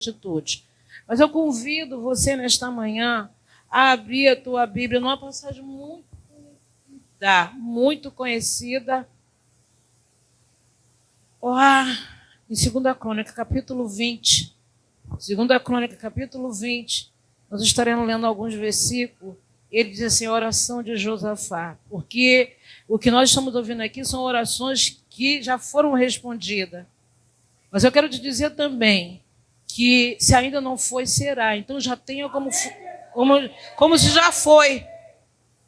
atitude. Mas eu convido você nesta manhã a abrir a tua Bíblia numa passagem muito conhecida, lá em 2 Crônica, capítulo 20. 2 Crônica, capítulo 20, nós estaremos lendo alguns versículos. Ele diz assim, a oração de Josafá, porque o que nós estamos ouvindo aqui são orações que já foram respondidas. Mas eu quero te dizer também que se ainda não foi, será. Então já tenha como se já foi.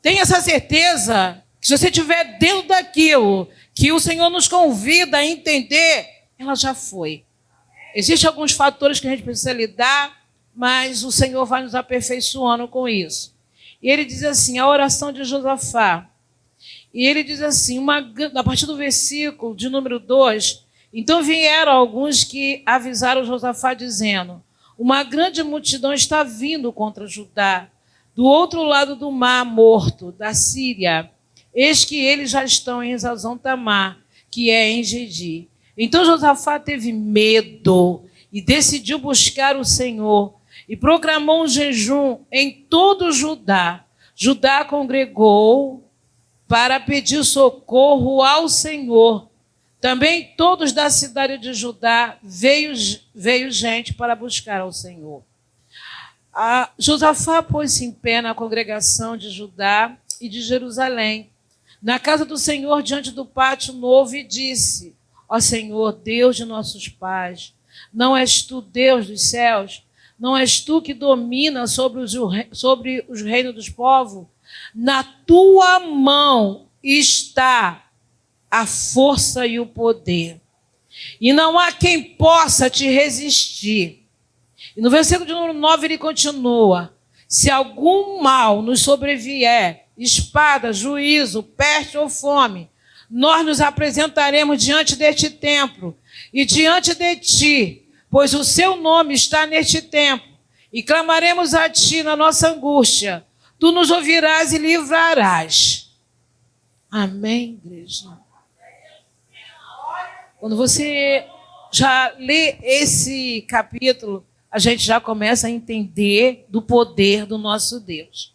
Tenha essa certeza que se você estiver dentro daquilo que o Senhor nos convida a entender, ela já foi. Existem alguns fatores que a gente precisa lidar, mas o Senhor vai nos aperfeiçoando com isso. E ele diz assim, a oração de Josafá. E ele diz assim, a partir do versículo de número 2, então vieram alguns que avisaram Josafá dizendo, uma grande multidão está vindo contra Judá, do outro lado do mar morto, da Síria. Eis que eles já estão em Hazazon Tamar, que é em Gedi. Então Josafá teve medo e decidiu buscar o Senhor e proclamou um jejum em todo Judá. Judá congregou para pedir socorro ao Senhor. Também todos da cidade de Judá veio gente para buscar ao Senhor. Josafá pôs-se em pé na congregação de Judá e de Jerusalém, na casa do Senhor, diante do pátio novo, e disse, ó Senhor, Deus de nossos pais, não és tu Deus dos céus? Não és tu que domina sobre os reinos dos povos? Na tua mão está a força e o poder, e não há quem possa te resistir. E no versículo de número 9 ele continua, se algum mal nos sobrevier, espada, juízo, peste ou fome, nós nos apresentaremos diante deste templo e diante de ti, pois o seu nome está neste templo, e clamaremos a ti na nossa angústia, tu nos ouvirás e livrarás. Amém, igreja? Quando você já lê esse capítulo, a gente já começa a entender do poder do nosso Deus.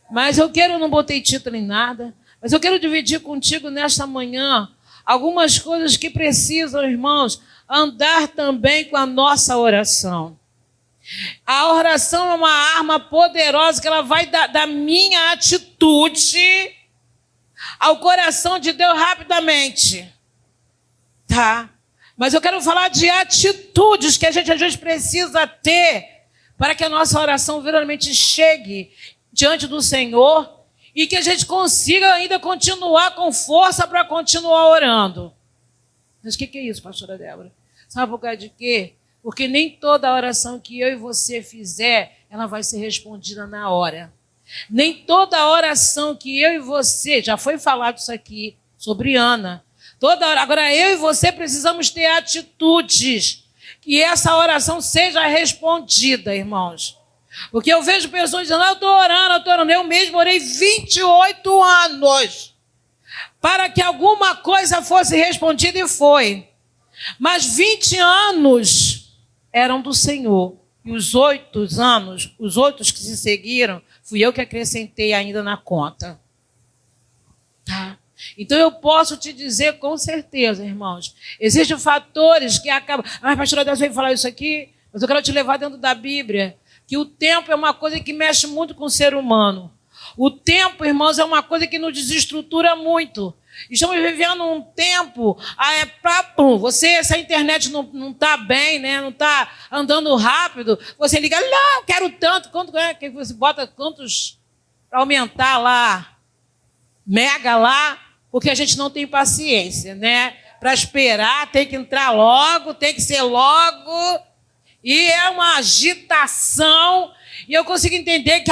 Mas eu não botei título em nada, mas eu quero dividir contigo nesta manhã algumas coisas que precisam, irmãos, andar também com a nossa oração. A oração é uma arma poderosa que ela vai da minha atitude ao coração de Deus rapidamente. Tá? Mas eu quero falar de atitudes que a gente às vezes precisa ter para que a nossa oração realmente chegue diante do Senhor e que a gente consiga ainda continuar com força para continuar orando. Mas o que é isso, pastora Débora? Sabe por causa de quê? Porque nem toda oração que eu e você fizer, ela vai ser respondida na hora. Nem toda oração que eu e você, já foi falado isso aqui sobre Ana, agora eu e você precisamos ter atitudes que essa oração seja respondida, irmãos. Porque eu vejo pessoas dizendo, eu estou orando. Eu mesmo orei 28 anos para que alguma coisa fosse respondida e foi. Mas 20 anos eram do Senhor. E os 8 anos, os outros que se seguiram, fui eu que acrescentei ainda na conta. Tá? Então eu posso te dizer com certeza, irmãos, existem fatores que acabam... Mas pastora Deus veio falar isso aqui, mas eu quero te levar dentro da Bíblia, que o tempo é uma coisa que mexe muito com o ser humano. O tempo, irmãos, é uma coisa que nos desestrutura muito. Estamos vivendo um tempo, se a internet não está bem, né? Não está andando rápido, você liga, não, quero tanto, quanto é que você bota quantos para aumentar lá, mega lá, porque a gente não tem paciência, né? Para esperar, tem que entrar logo, tem que ser logo, e é uma agitação, e eu consigo entender que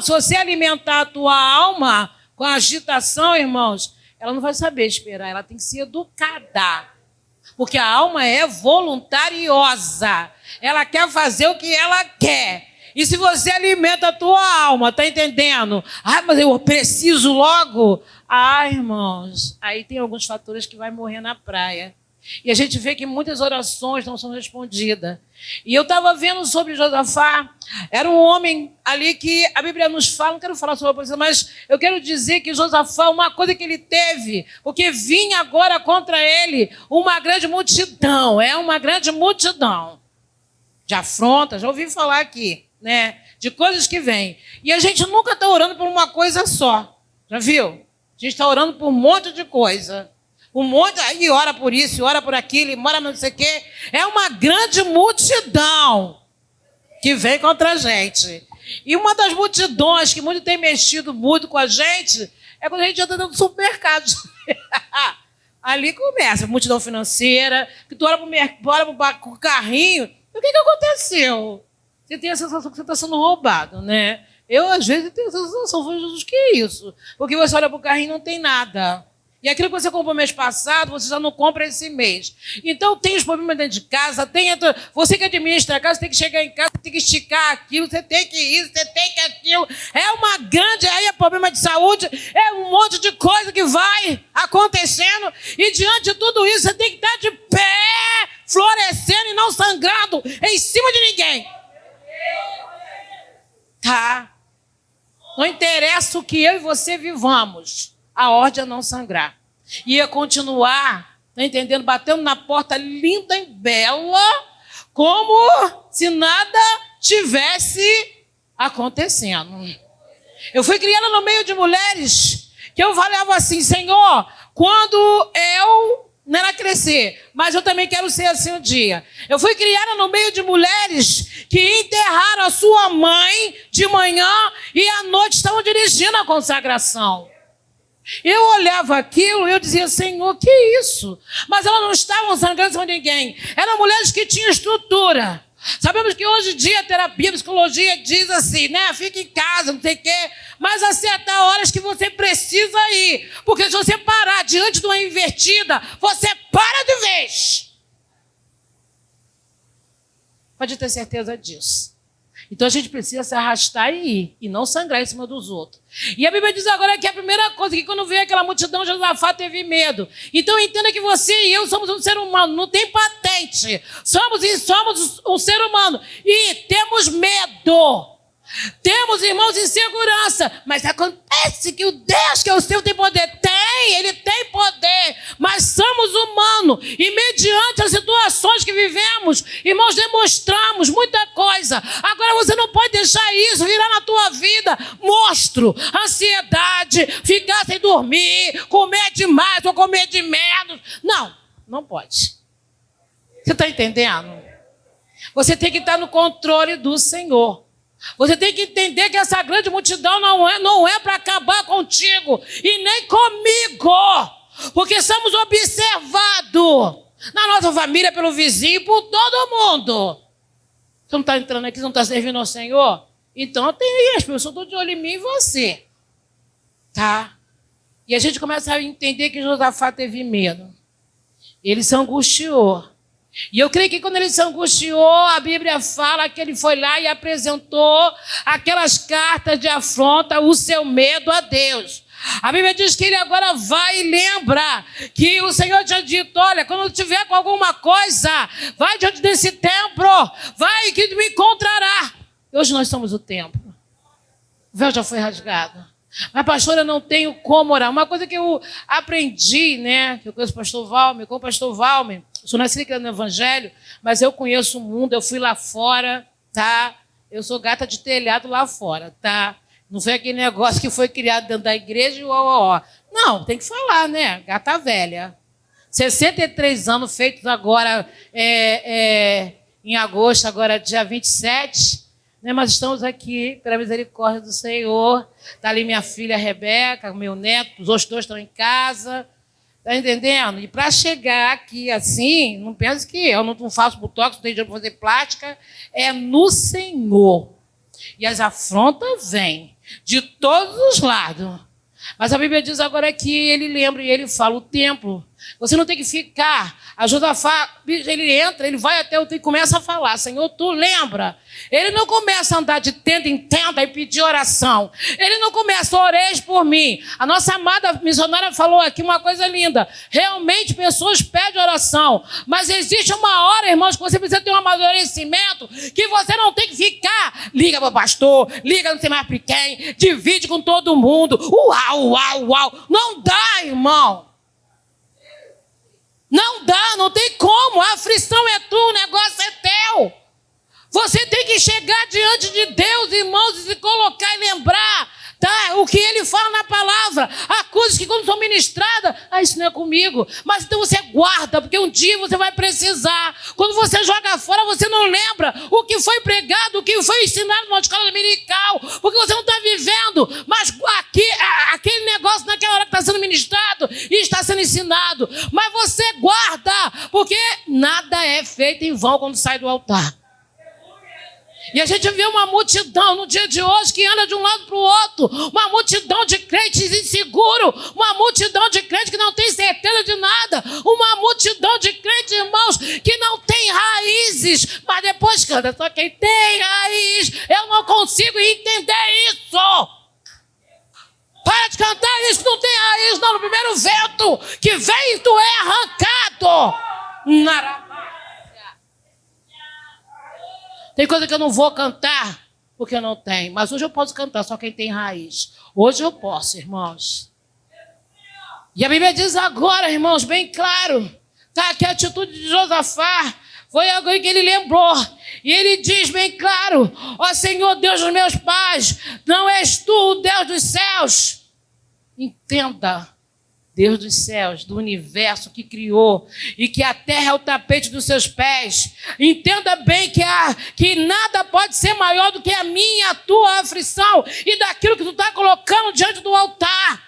se você alimentar a tua alma com a agitação, irmãos, ela não vai saber esperar, ela tem que ser educada. Porque a alma é voluntariosa. Ela quer fazer o que ela quer. E se você alimenta a tua alma, tá entendendo? Mas eu preciso logo. Irmãos, aí tem alguns fatores que vai morrer na praia. E a gente vê que muitas orações não são respondidas. E eu estava vendo sobre Josafá. Era um homem ali que a Bíblia nos fala, não quero falar sobre isso, mas eu quero dizer que Josafá, uma coisa que ele teve, porque vinha agora contra ele uma grande multidão, uma grande multidão de afrontas, já ouvi falar aqui, né? De coisas que vêm. E a gente nunca está orando por uma coisa só, já viu? A gente está orando por um monte de coisa. Um monte, aí ora por isso, ora por aquilo, ora não sei o quê. É uma grande multidão que vem contra a gente. E uma das multidões que muito tem mexido muito com a gente é quando a gente entra no supermercado. Ali começa, multidão financeira, que tu olha para o carrinho, e o que aconteceu? Você tem a sensação que você está sendo roubado, né? Eu, às vezes, tenho a sensação, Jesus, que é isso? Porque você olha para o carrinho e não tem nada. E aquilo que você comprou mês passado, você já não compra esse mês. Então, tem os problemas dentro de casa, você que administra a casa, tem que chegar em casa, tem que esticar aquilo, você tem que isso, você tem que aquilo. É uma grande, aí é problema de saúde, é um monte de coisa que vai acontecendo. E diante de tudo isso, você tem que estar de pé, florescendo e não sangrando em cima de ninguém. Tá? Não interessa o que eu e você vivamos. A ordem é não sangrar. Ia continuar, tá entendendo? Batendo na porta linda e bela, como se nada tivesse acontecendo. Eu fui criada no meio de mulheres que eu falava assim, Senhor, quando eu não era crescer, mas eu também quero ser assim um dia. Eu fui criada no meio de mulheres que enterraram a sua mãe de manhã e à noite estavam dirigindo a consagração. Eu olhava aquilo e eu dizia, Senhor, que isso? Mas elas não estavam sangrando com ninguém. Eram mulheres que tinham estrutura. Sabemos que hoje em dia a terapia, a psicologia diz assim, né? Fica em casa, não sei o quê. Mas há certas horas que você precisa ir. Porque se você parar diante de uma invertida, você para de vez. Pode ter certeza disso. Então a gente precisa se arrastar e ir, e não sangrar em cima dos outros. E a Bíblia diz agora que a primeira coisa, que quando veio aquela multidão, Josafá teve medo. Então entenda que você e eu somos um ser humano, não tem patente. Somos um ser humano e temos medo. Temos irmãos em segurança, mas acontece que o Deus que é o seu tem poder. Ele tem poder, mas somos humanos e mediante as situações que vivemos, irmãos, demonstramos muita coisa. Agora você não pode deixar isso virar na tua vida monstro, ansiedade, ficar sem dormir, comer demais ou comer de menos. Não pode. Você está entendendo? Você tem que estar no controle do Senhor. Você tem que entender que essa grande multidão não é para acabar contigo e nem comigo, porque somos observados na nossa família, pelo vizinho, por todo mundo. Você não está entrando aqui, você não está servindo ao Senhor? Então tem aí, as pessoas estão de olho em mim e você. Tá? E a gente começa a entender que Josafá teve medo. Ele se angustiou. E eu creio que quando ele se angustiou, a Bíblia fala que ele foi lá e apresentou aquelas cartas de afronta, o seu medo a Deus. A Bíblia diz que ele agora vai lembrar que o Senhor tinha dito, olha, quando tiver com alguma coisa, vai diante desse templo, vai que me encontrará. Hoje nós somos o templo. O véu já foi rasgado. Mas, pastora, eu não tenho como orar. Uma coisa que eu aprendi, né? Que eu conheço o pastor Valmer, com o pastor Valmer. Eu sou nascida aqui no Evangelho, mas eu conheço o mundo, eu fui lá fora, tá? Eu sou gata de telhado lá fora, tá? Não foi aquele negócio que foi criado dentro da igreja e Não, tem que falar, né? Gata velha. 63 anos feitos agora, em agosto, agora dia 27, né? Mas estamos aqui pela misericórdia do Senhor. Está ali minha filha Rebeca, meu neto, os outros dois estão em casa. Está entendendo? E para chegar aqui assim, não pense que eu não faço botox, não tenho dinheiro para fazer plástica, é no Senhor. E as afrontas vêm de todos os lados. Mas a Bíblia diz agora que ele lembra e ele fala, o templo, você não tem que ficar. A Josafá, ele entra, ele vai até o templo e começa a falar, Senhor, tu lembra? Ele não começa a andar de tenda em tenda e pedir oração. Ele não começa, oreis por mim. A nossa amada missionária falou aqui uma coisa linda. Realmente pessoas pedem oração, mas existe uma hora, irmãos, que você precisa ter um amadurecimento, que você não tem que ficar, liga para o pastor, liga não sei mais para quem, divide com todo mundo, uau, uau, uau. Não dá, irmão. Não dá, não tem como. A aflição é tua, o negócio é teu. Você tem que chegar diante de Deus, irmãos, e se colocar e lembrar, tá? O que ele fala na palavra. Há coisas que quando são ministradas, isso não é comigo. Mas então você guarda, porque um dia você vai precisar. Quando você joga fora, você não lembra o que foi pregado, o que foi ensinado na escola dominical, porque você não está vivendo. Mas aquele negócio naquela hora que está sendo ministrado e está sendo ensinado. Mas você guarda, porque nada é feito em vão quando sai do altar. E a gente vê uma multidão no dia de hoje que anda de um lado para o outro, uma multidão de crentes inseguros, uma multidão de crentes que não tem certeza de nada, uma multidão de crentes, irmãos, que não tem raízes, mas depois canta, só quem tem raiz, eu não consigo entender isso. Para de cantar isso, não tem raiz, não, no primeiro vento que vem, tu é arrancado. Tem coisa que eu não vou cantar, porque não tem. Mas hoje eu posso cantar, só quem tem raiz. Hoje eu posso, irmãos. E a Bíblia diz agora, irmãos, bem claro, tá? Que a atitude de Josafá foi algo que ele lembrou. E ele diz bem claro, ó Senhor Deus dos meus pais, não és tu o Deus dos céus. Entenda. Deus dos céus, do universo que criou e que a terra é o tapete dos seus pés. Entenda bem que nada pode ser maior do que a minha, a tua aflição e daquilo que tu está colocando diante do altar.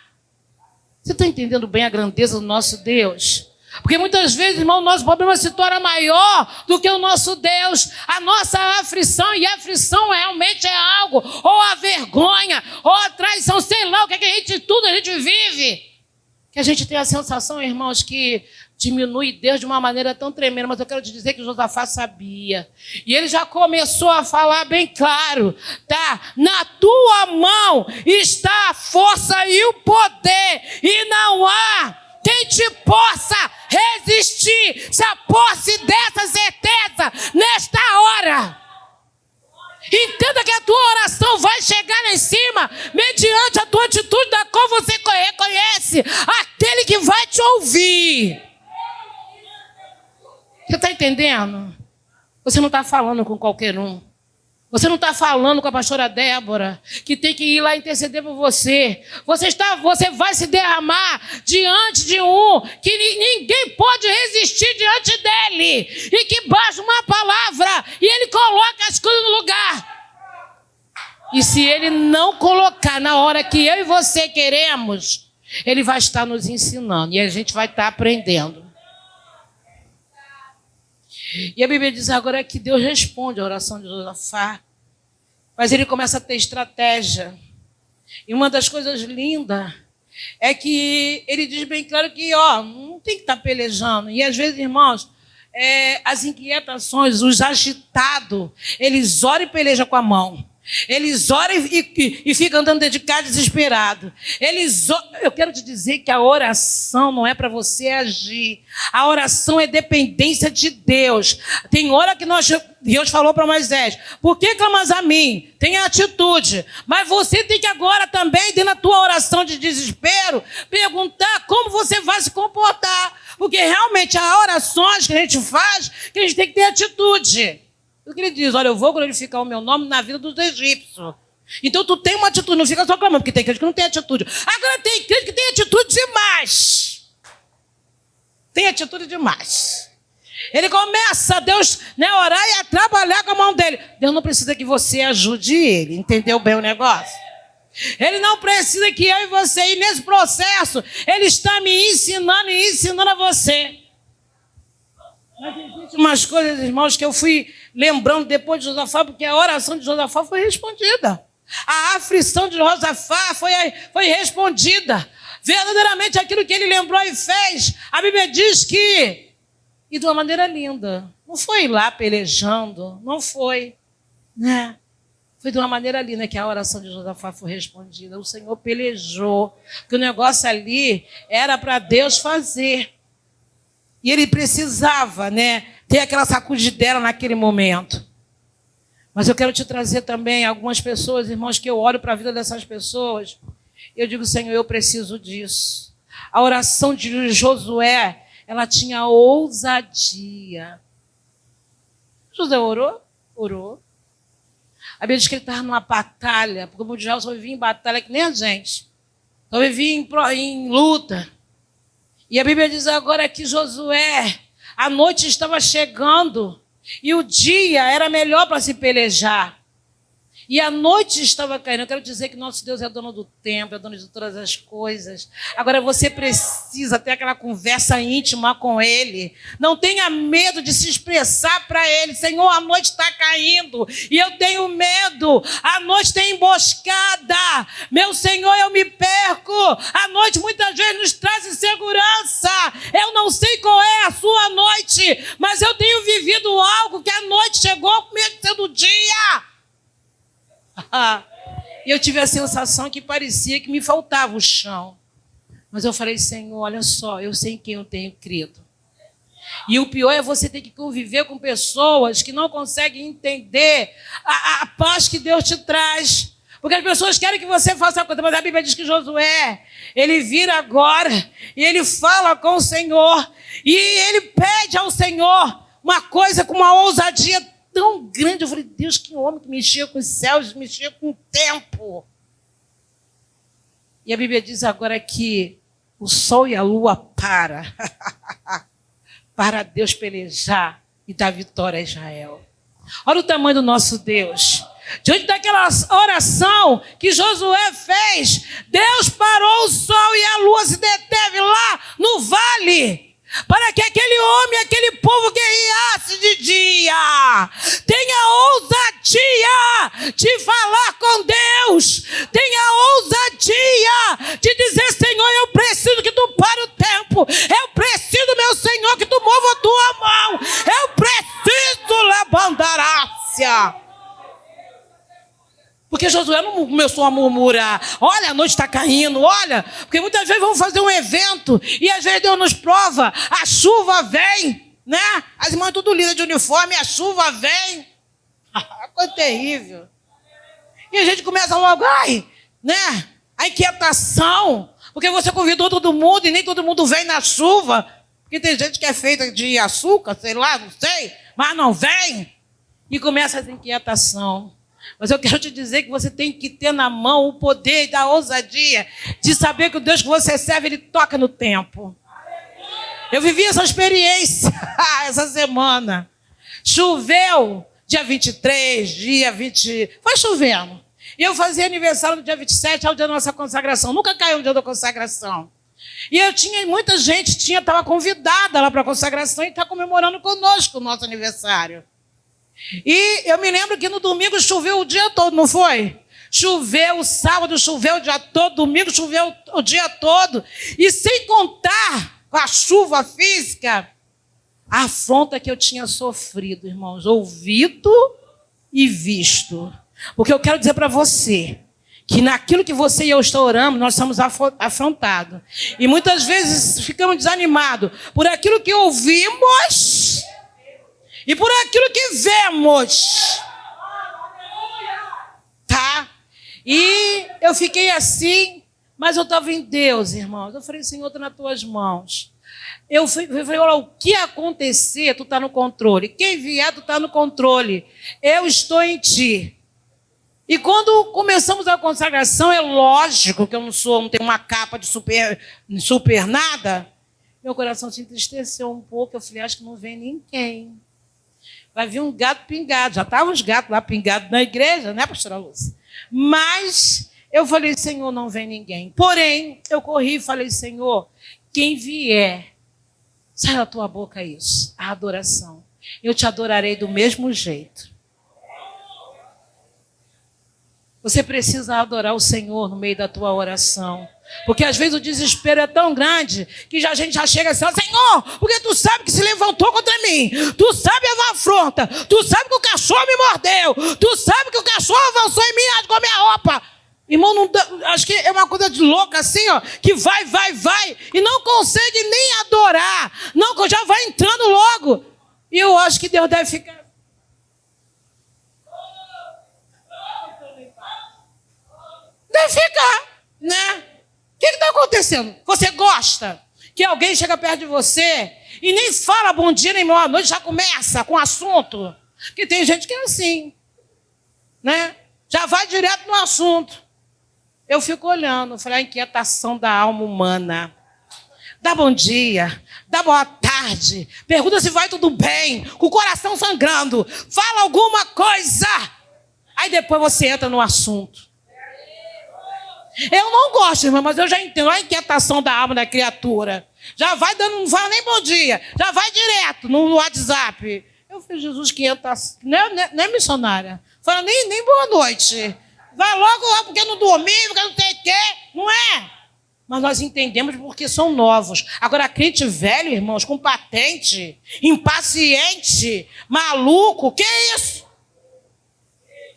Você está entendendo bem a grandeza do nosso Deus? Porque muitas vezes, irmão, o nosso problema se torna maior do que o nosso Deus. A nossa aflição, e a aflição realmente é algo, ou a vergonha, ou a traição, sei lá o que a gente vive. Que a gente tem a sensação, irmãos, que diminui Deus de uma maneira tão tremenda, mas eu quero te dizer que Josafá sabia. E ele já começou a falar bem claro, tá? Na tua mão está a força e o poder, e não há quem te possa resistir. Se aposse dessa certeza nesta hora. Entenda que a tua oração vai chegar lá em cima mediante a tua atitude, da qual você reconhece aquele que vai te ouvir. Você está entendendo? Você não está falando com qualquer um. Você não está falando com a pastora Débora, que tem que ir lá interceder por você. Você vai se derramar diante de um que ninguém pode resistir diante dele. E que basta uma palavra e ele coloca as coisas no lugar. E se ele não colocar na hora que eu e você queremos, ele vai estar nos ensinando e a gente vai estar aprendendo. E a Bíblia diz agora que Deus responde a oração de Josafá, mas ele começa a ter estratégia. E uma das coisas lindas é que ele diz bem claro que não tem que estar pelejando. E às vezes, irmãos, as inquietações, os agitados, eles oram e pelejam com a mão. Eles oram e ficam andando dentro de casa desesperado. Eu quero te dizer que a oração não é para você agir. A oração é dependência de Deus. Tem hora que Deus falou para Moisés, por que clamas a mim? Tenha atitude. Mas você tem que agora também, dentro da tua oração de desespero, perguntar como você vai se comportar. Porque realmente há orações que a gente faz que a gente tem que ter atitude. O que ele diz? Olha, eu vou glorificar o meu nome na vida dos egípcios. Então tu tem uma atitude, não fica só clamando, porque tem crente que não tem atitude. Agora tem crente que tem atitude demais. Tem atitude demais. Ele começa a Deus, orar e a trabalhar com a mão dele. Deus não precisa que você ajude ele, entendeu bem o negócio? Ele não precisa que eu e você, e nesse processo, ele está me ensinando e ensinando a você. Mas existem umas coisas, irmãos, que eu fui lembrando depois de Josafá, porque a oração de Josafá foi respondida. A aflição de Josafá foi respondida. Verdadeiramente aquilo que ele lembrou e fez, a Bíblia diz que, e de uma maneira linda, não foi lá pelejando, não foi, né? Foi de uma maneira linda que a oração de Josafá foi respondida. O Senhor pelejou, porque o negócio ali era para Deus fazer. E ele precisava, né, ter aquela sacudidela naquele momento. Mas eu quero te trazer também algumas pessoas, irmãos, que eu olho para a vida dessas pessoas. Eu digo, Senhor, eu preciso disso. A oração de Josué, ela tinha ousadia. Josué orou? Orou. A Bíblia diz que ele estava numa batalha, porque o mundo de Israel só vivia em batalha que nem a gente. Só vivia em luta. E a Bíblia diz agora que Josué, a noite estava chegando e o dia era melhor para se pelejar. E a noite estava caindo. Eu quero dizer que nosso Deus é dono do tempo, é dono de todas as coisas. Agora você precisa ter aquela conversa íntima com Ele. Não tenha medo de se expressar para Ele. Senhor, a noite está caindo e eu tenho medo. A noite tem emboscada. Meu Senhor, eu me perco. A noite muitas vezes nos traz insegurança. Eu não sei qual é a sua noite, mas eu tenho vivido algo que a noite chegou comigo sendo dia. E eu tive a sensação que parecia que me faltava o chão. Mas eu falei, Senhor, olha só, eu sei em quem eu tenho crido. E o pior é você ter que conviver com pessoas que não conseguem entender a paz que Deus te traz. Porque as pessoas querem que você faça a coisa, mas a Bíblia diz que Josué, ele vira agora e ele fala com o Senhor. E ele pede ao Senhor uma coisa com uma ousadia tão grande. Eu falei, Deus, que homem que mexia com os céus, mexia com o tempo. E a Bíblia diz agora que o sol e a lua para Deus pelejar e dar vitória a Israel. Olha o tamanho do nosso Deus. Diante daquela oração que Josué fez, Deus parou o sol e a lua se deteve lá no vale, para que aquele homem, aquele povo guerreasse de dia. Tenha ousadia de falar com Deus. Tenha ousadia de dizer, Senhor, eu preciso que tu pare o tempo. Eu preciso, meu Senhor, que tu mova a tua mão. Eu preciso levantar-se. Porque Josué não começou a murmurar, olha, a noite está caindo, olha, porque muitas vezes vamos fazer um evento e às vezes Deus nos prova, a chuva vem, né? As irmãs tudo lindas de uniforme, a chuva vem. Coisa terrível. E a gente começa logo, né? A inquietação, porque você convidou todo mundo e nem todo mundo vem na chuva, porque tem gente que é feita de açúcar, sei lá, não sei, mas não vem. E começa essa inquietação. Mas eu quero te dizer que você tem que ter na mão o poder da ousadia de saber que o Deus que você serve, Ele toca no tempo. Eu vivi essa experiência essa semana. Choveu dia 23, dia 20... Foi chovendo. E eu fazia aniversário no dia 27, é o dia da nossa consagração. Nunca caiu no dia da consagração. E eu tinha, muita gente estava convidada lá para a consagração e está comemorando conosco o nosso aniversário. E eu me lembro que no domingo choveu o dia todo, não foi? Choveu o sábado, choveu o dia todo, domingo choveu o dia todo. E sem contar com a chuva física, a afronta que eu tinha sofrido, irmãos, ouvido e visto. Porque eu quero dizer para você que naquilo que você e eu estamos orando, nós somos afrontados. E muitas vezes ficamos desanimados por aquilo que ouvimos e por aquilo que vemos. Tá? E eu fiquei assim, mas eu estava em Deus, irmãos. Eu falei, Senhor, estou nas tuas mãos. Eu falei, olha, o que acontecer, tu está no controle. Quem vier, tu está no controle. Eu estou em ti. E quando começamos a consagração, é lógico que eu não tenho uma capa de super nada. Meu coração se entristeceu um pouco. Eu falei, acho que não vem ninguém. Vai vir um gato pingado. Já estavam os gatos lá pingados na igreja, né, pastora Lúcia? Mas eu falei, Senhor, não vem ninguém. Porém, eu corri e falei, Senhor, quem vier, sai da tua boca isso, a adoração. Eu te adorarei do mesmo jeito. Você precisa adorar o Senhor no meio da tua oração. Porque às vezes o desespero é tão grande que a gente já chega assim, ó, Senhor, porque tu sabe que se levantou contra mim, tu sabe a afronta, tu sabe que o cachorro me mordeu, tu sabe que o cachorro avançou em mim e com a minha roupa. Irmão, não dá, acho que é uma coisa de louca assim, ó, que vai, e não consegue nem adorar, não, já vai entrando logo. E eu acho que Deus deve ficar. Deve ficar, né? O que está acontecendo? Você gosta que alguém chega perto de você e nem fala bom dia nem boa noite, já começa com o assunto? Porque tem gente que é assim, né? Já vai direto no assunto. Eu fico olhando, falei, a inquietação da alma humana. Dá bom dia, dá boa tarde, pergunta se vai tudo bem, com o coração sangrando, fala alguma coisa. Aí depois você entra no assunto. Eu não gosto, irmão, mas eu já entendo a inquietação da alma da criatura. Já vai dando, não fala nem bom dia, já vai direto no WhatsApp. Eu falei, Jesus, que entra, não é missionária, fala nem boa noite. Vai logo lá porque não dormi, porque não sei o quê, não é? Mas nós entendemos porque são novos. Agora, crente velho, irmãos, com patente, impaciente, maluco, que isso?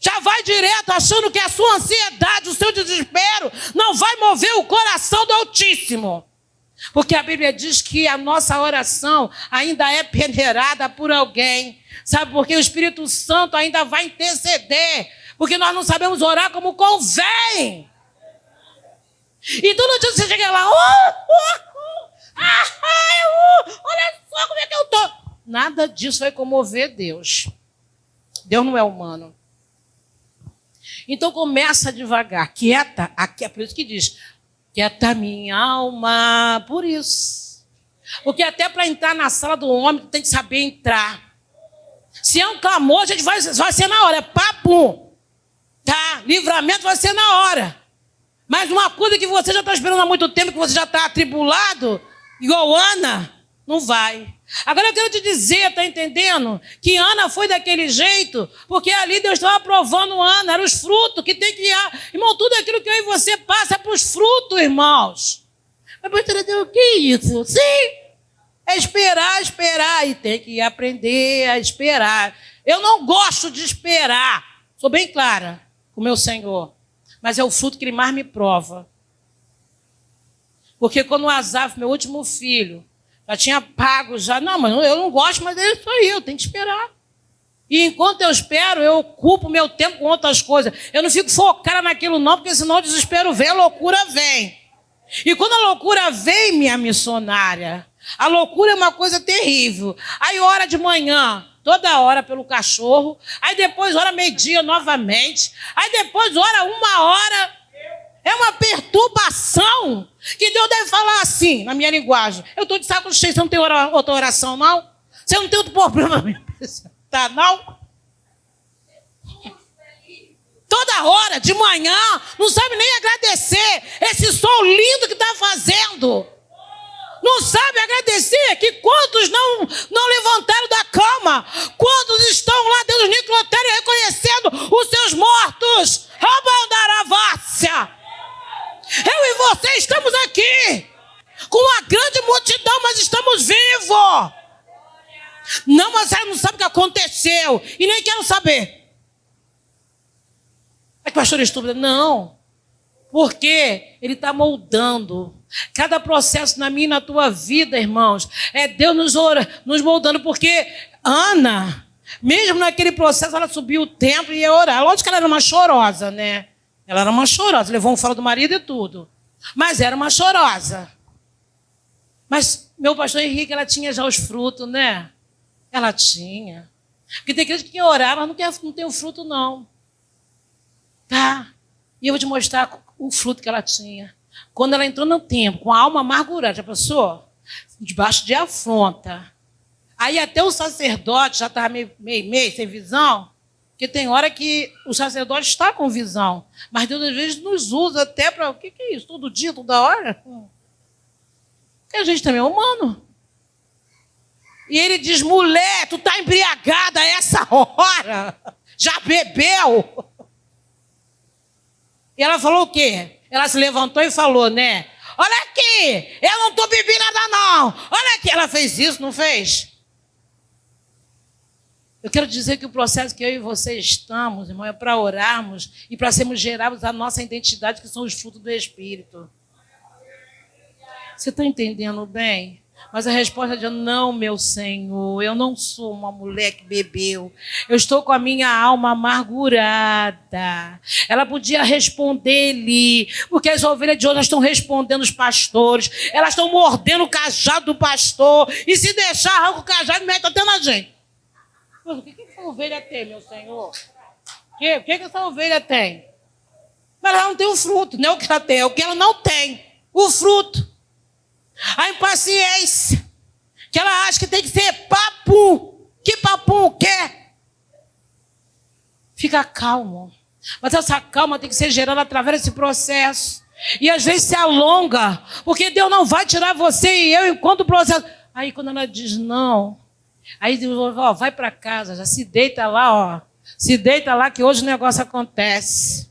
Já vai direto achando que a sua ansiedade, o seu desespero não vai mover o coração do Altíssimo. Porque a Bíblia diz que a nossa oração ainda é peneirada por alguém. Sabe, porque o Espírito Santo ainda vai interceder. Porque nós não sabemos orar como convém. Então não adianta você chegar lá, olha só como é que eu estou. Nada disso vai comover Deus. Deus não é humano. Então começa devagar, quieta, aqui é por isso que diz, quieta minha alma, por isso. Porque até para entrar na sala do homem, tu tem que saber entrar. Se é um clamor, a gente vai ser na hora, é papum, tá? Livramento vai ser na hora. Mas uma coisa que você já está esperando há muito tempo, que você já está atribulado, igual Ana, não vai. Agora eu quero te dizer, está entendendo? Que Ana foi daquele jeito, porque ali Deus estava provando Ana, eram os frutos que tem que ir. Irmão, tudo aquilo que eu e você passa é para os frutos, irmãos. Mas o que é isso? Sim, é esperar, e tem que aprender a esperar. Eu não gosto de esperar, sou bem clara com o meu Senhor, mas é o fruto que Ele mais me prova. Porque quando o Asaf, meu último filho, já tinha pago, não, mas eu não gosto, mas é isso aí, eu tenho que esperar. E enquanto eu espero, eu ocupo meu tempo com outras coisas. Eu não fico focada naquilo não, porque senão o desespero vem, a loucura vem. E quando a loucura vem, minha missionária, a loucura é uma coisa terrível. Aí ora de manhã, toda hora pelo cachorro, aí depois ora meio-dia novamente, aí depois ora 1 hora. É uma perturbação que Deus deve falar assim, na minha linguagem. Eu estou de saco cheio, você não tem outra oração, não? Você não tem outro problema, tá, não? Toda hora, de manhã, não sabe nem agradecer esse sol lindo que está fazendo. Não sabe agradecer que quantos não levantaram da cama, quantos estão lá dentro do necrotério reconhecendo os seus mortos. Rabandaravássia. Eu e você estamos aqui, com uma grande multidão, mas estamos vivos. Não, mas você não sabe o que aconteceu, e nem quero saber. É que pastor estúpido? Não, porque Ele está moldando. Cada processo na minha e na tua vida, irmãos, é Deus nos moldando, porque Ana, mesmo naquele processo, ela subiu o templo e ia orar. Lógico que ela era uma chorosa, né? Ela era uma chorosa, levou um fora do marido e tudo. Mas era uma chorosa. Mas meu pastor Henrique, ela tinha já os frutos, né? Ela tinha. Porque tem gente que quer orar, mas não tem o fruto, não. Tá? E eu vou te mostrar o fruto que ela tinha. Quando ela entrou no templo, com a alma amargurada, já pensou? Debaixo de afronta. Aí até o sacerdote já estava meio sem visão. Porque tem hora que o sacerdote está com visão. Mas Deus às vezes nos usa até para... O que é isso? Todo dia, toda hora? Porque a gente também é humano. E ele diz, mulher, tu está embriagada a essa hora. Já bebeu. E ela falou o quê? Ela se levantou e falou, né? Olha aqui, eu não estou bebendo nada não. Olha aqui, ela fez isso, não fez? Eu quero dizer que o processo que eu e você estamos, irmão, é para orarmos e para sermos gerados a nossa identidade, que são os frutos do Espírito. Você está entendendo bem? Mas a resposta é não, meu Senhor, eu não sou uma mulher que bebeu. Eu estou com a minha alma amargurada. Ela podia responder-lhe, porque as ovelhas de hoje estão respondendo os pastores. Elas estão mordendo o cajado do pastor. E se deixar, arranca o cajado e mete até na gente. Mas o que essa ovelha tem, meu Senhor? O que essa ovelha tem? Mas ela não tem o fruto, não é o que ela tem, é o que ela não tem. O fruto. A impaciência, que ela acha que tem que ser papum. Que papum quer? Fica calmo. Mas essa calma tem que ser gerada através desse processo. E às vezes se alonga, porque Deus não vai tirar você e eu enquanto o processo. Aí quando ela diz não, aí Deus ó, vai para casa, já se deita lá, ó. Se deita lá que hoje o negócio acontece.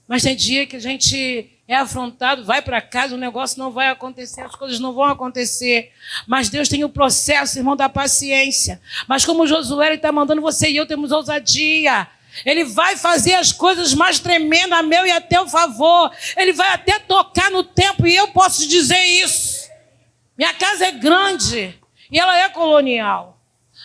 Mas tem dia que a gente é afrontado, vai para casa, o negócio não vai acontecer, as coisas não vão acontecer. Mas Deus tem o processo, irmão, da paciência. Mas como Josué, Ele está mandando você e eu temos ousadia. Ele vai fazer as coisas mais tremendas a meu e a teu favor. Ele vai até tocar no tempo e eu posso te dizer isso. Minha casa é grande e ela é colonial.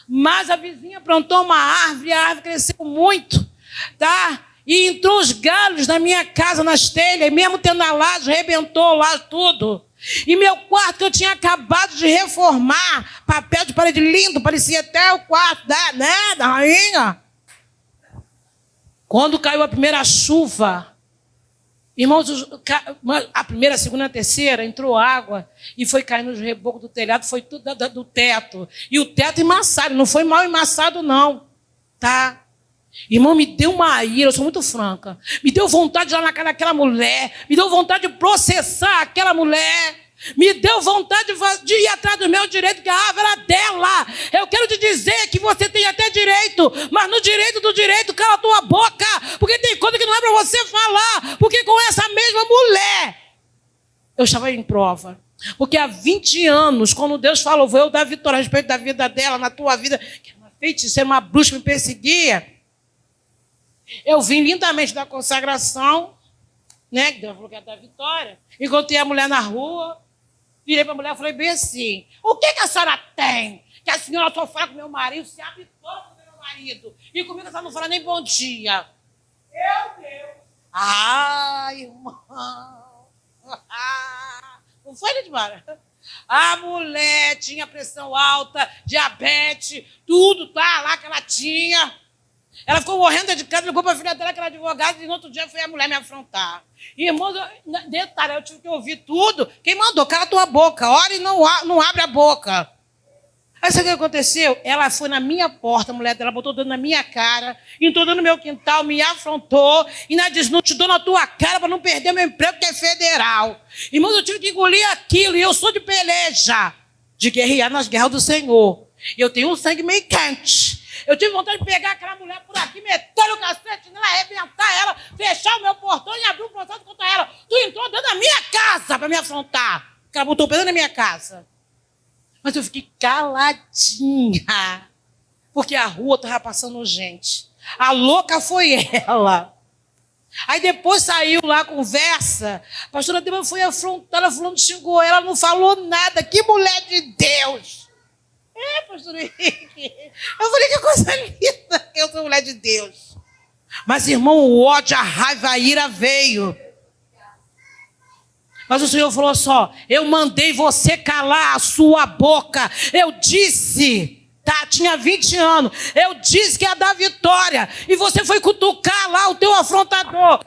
Mas a vizinha plantou uma árvore e a árvore cresceu muito, tá? E entrou os galhos na minha casa, nas telhas, e mesmo tendo a laje, arrebentou lá tudo. E meu quarto, que eu tinha acabado de reformar, papel de parede lindo, parecia até o quarto da rainha. Quando caiu a primeira chuva, irmãos, a primeira, a segunda, a terceira, entrou água e foi cair nos rebocos do telhado, foi tudo do teto. E o teto embaçado, não foi mal embaçado não, tá? Irmão, me deu uma ira, eu sou muito franca. Me deu vontade de ir lá na casa daquela mulher. Me deu vontade de processar aquela mulher. Me deu vontade de ir atrás do meu direito, que a árvore era dela. Eu quero te dizer que você tem até direito, mas no direito do direito, cala a tua boca. Porque tem coisa que não é para você falar. Porque com essa mesma mulher, eu estava em prova. Porque há 20 anos, quando Deus falou, vou eu dar vitória a respeito da vida dela, na tua vida, que uma feiticeira, uma bruxa me perseguia. Eu vim lindamente da consagração, né? Que Deus falou que ia dar vitória. Encontrei a mulher na rua, virei para a mulher e falei bem assim: o que a senhora tem? Que a senhora só fala com meu marido, se abre todo com meu marido. E comigo a senhora não fala nem bom dia. Meu Deus! Ai, irmão! Não foi, Lidmara? A mulher tinha pressão alta, diabetes, tudo tá lá que ela tinha. Ela ficou morrendo de casa, ligou para a filha dela, que era advogada, e no outro dia foi a mulher me afrontar. E, irmão, detalhe, eu tive que ouvir tudo. Quem mandou? Cala a tua boca. Ora e não abre a boca. Aí sabe o que aconteceu? Ela foi na minha porta, a mulher dela botou o dedo na minha cara, entrou no meu quintal, me afrontou, e ainda disse, não te dou na tua cara para não perder meu emprego, que é federal. Irmãos, eu tive que engolir aquilo, e eu sou de peleja, de guerrear nas guerras do Senhor. E eu tenho um sangue meio quente. Eu tive vontade de pegar aquela mulher por aqui, meter o cacete nela, arrebentar ela, fechar o meu portão e abrir um processo contra ela. Tu entrou dentro da minha casa para me afrontar. Porque ela botou o pé na minha casa. Mas eu fiquei caladinha. Porque a rua estava passando gente. A louca foi ela. Aí depois saiu lá a conversa. A pastora Débora foi afrontada, fulano xingou ela, não falou nada. Que mulher de Deus! É, pastor Henrique. Eu falei, que coisa linda. Eu sou mulher de Deus. Mas, irmão, o ódio, a raiva, a ira veio. Mas o Senhor falou só, eu mandei você calar a sua boca. Eu disse, tá, tinha 20 anos. Eu disse que ia dar vitória. E você foi cutucar lá o teu afrontador.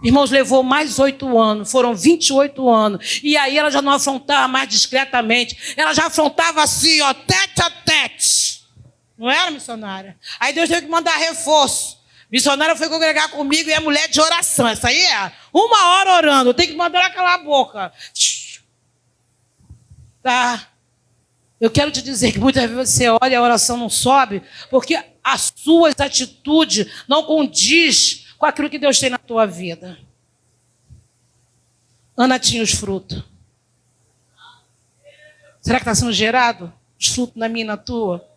Irmãos, levou mais 8 anos, foram 28 anos. E aí ela já não afrontava mais discretamente. Ela já afrontava assim, ó, tete a tete. Não era, missionária? Aí Deus teve que mandar reforço. Missionária foi congregar comigo e é mulher de oração. Essa aí é 1 hora orando. Eu tenho que mandar ela calar a boca. Tá? Eu quero te dizer que muitas vezes você olha e a oração não sobe porque as suas atitudes não condiz com aquilo que Deus tem na tua vida. Ana tinha os frutos. Será que está sendo gerado os frutos na minha e na tua?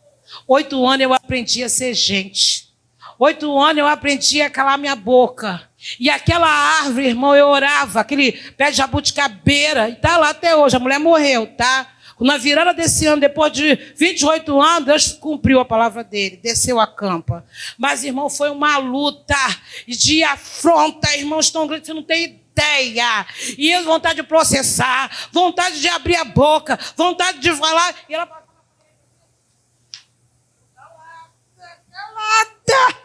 8 anos eu aprendi a ser gente. 8 anos eu aprendi a calar minha boca. E aquela árvore, irmão, eu orava, aquele pé de jabuticabeira, e está lá até hoje. A mulher morreu, tá? Na virada desse ano, depois de 28 anos, Deus cumpriu a palavra dele, desceu a campa. Mas, irmão, foi uma luta de afronta, irmãos, tão grande, você não tem ideia. E eu, vontade de processar, vontade de abrir a boca, vontade de falar. E ela passava. Calada!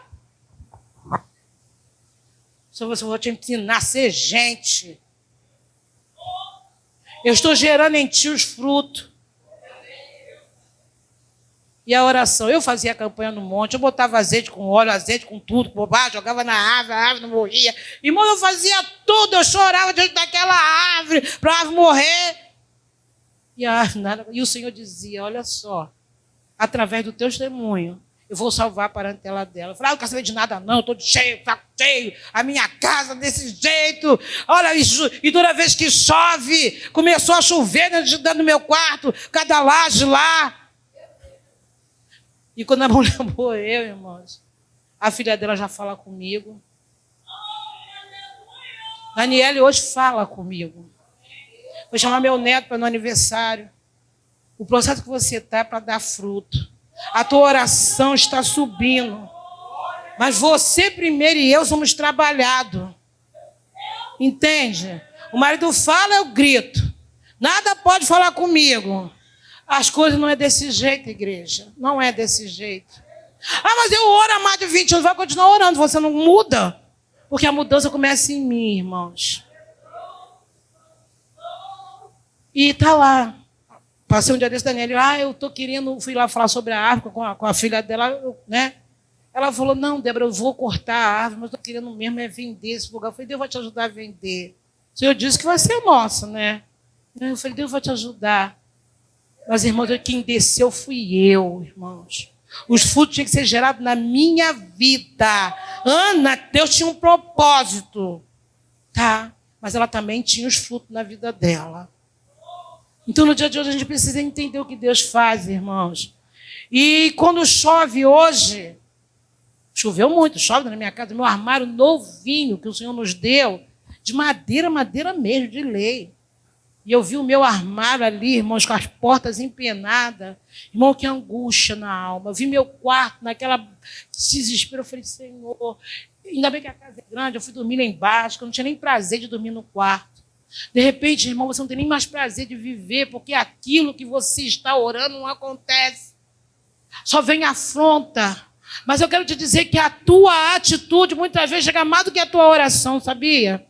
Se eu vou te ensinar a ser gente. Eu estou gerando em ti os frutos. E a oração? Eu fazia a campanha no monte, eu botava azeite com óleo, azeite com tudo, por baixo, jogava na árvore, a árvore não morria. Irmão, eu fazia tudo, eu chorava diante daquela árvore, para a árvore morrer. E a árvore nada. E o Senhor dizia, olha só, através do teu testemunho, eu vou salvar a parentela dela. Eu falei, eu não quero saber de nada não, eu estou cheio, saco cheio, a minha casa desse jeito. Olha, e toda vez que chove, começou a chover dentro do meu quarto, cada laje lá. E quando a mulher morreu, irmãos, a filha dela já fala comigo. Daniele hoje fala comigo. Vou chamar meu neto para no aniversário. O processo que você está é para dar fruto. A tua oração está subindo. Mas você primeiro e eu somos trabalhados. Entende? O marido fala, eu grito. Nada pode falar comigo. As coisas não é desse jeito, igreja. Não é desse jeito. Ah, mas eu oro há mais de 20 anos. Vai continuar orando. Você não muda. Porque a mudança começa em mim, irmãos. E está lá. Passei um dia desse, Daniel, eu estou querendo, fui lá falar sobre a árvore com a filha dela, né? Ela falou, não, Débora, eu vou cortar a árvore, mas estou querendo mesmo é vender esse lugar. Eu falei, Deus vai te ajudar a vender. O Senhor disse que vai ser nosso, né? Eu falei, Deus vai te ajudar. Mas, irmãos, quem desceu fui eu, irmãos. Os frutos tinham que ser gerados na minha vida. Ana, Deus tinha um propósito, tá? Mas ela também tinha os frutos na vida dela. Então, no dia de hoje, a gente precisa entender o que Deus faz, irmãos. E quando chove hoje, choveu muito, chove na minha casa, meu armário novinho que o Senhor nos deu, de madeira, madeira mesmo, de lei. E eu vi o meu armário ali, irmãos, com as portas empenadas. Irmão, que angústia na alma. Eu vi meu quarto naquela desespero. Eu falei, Senhor, ainda bem que a casa é grande, eu fui dormir lá embaixo, que eu não tinha nem prazer de dormir no quarto. De repente, irmão, você não tem nem mais prazer de viver, porque aquilo que você está orando não acontece. Só vem afronta. Mas eu quero te dizer que a tua atitude muitas vezes chega mais do que a tua oração, sabia?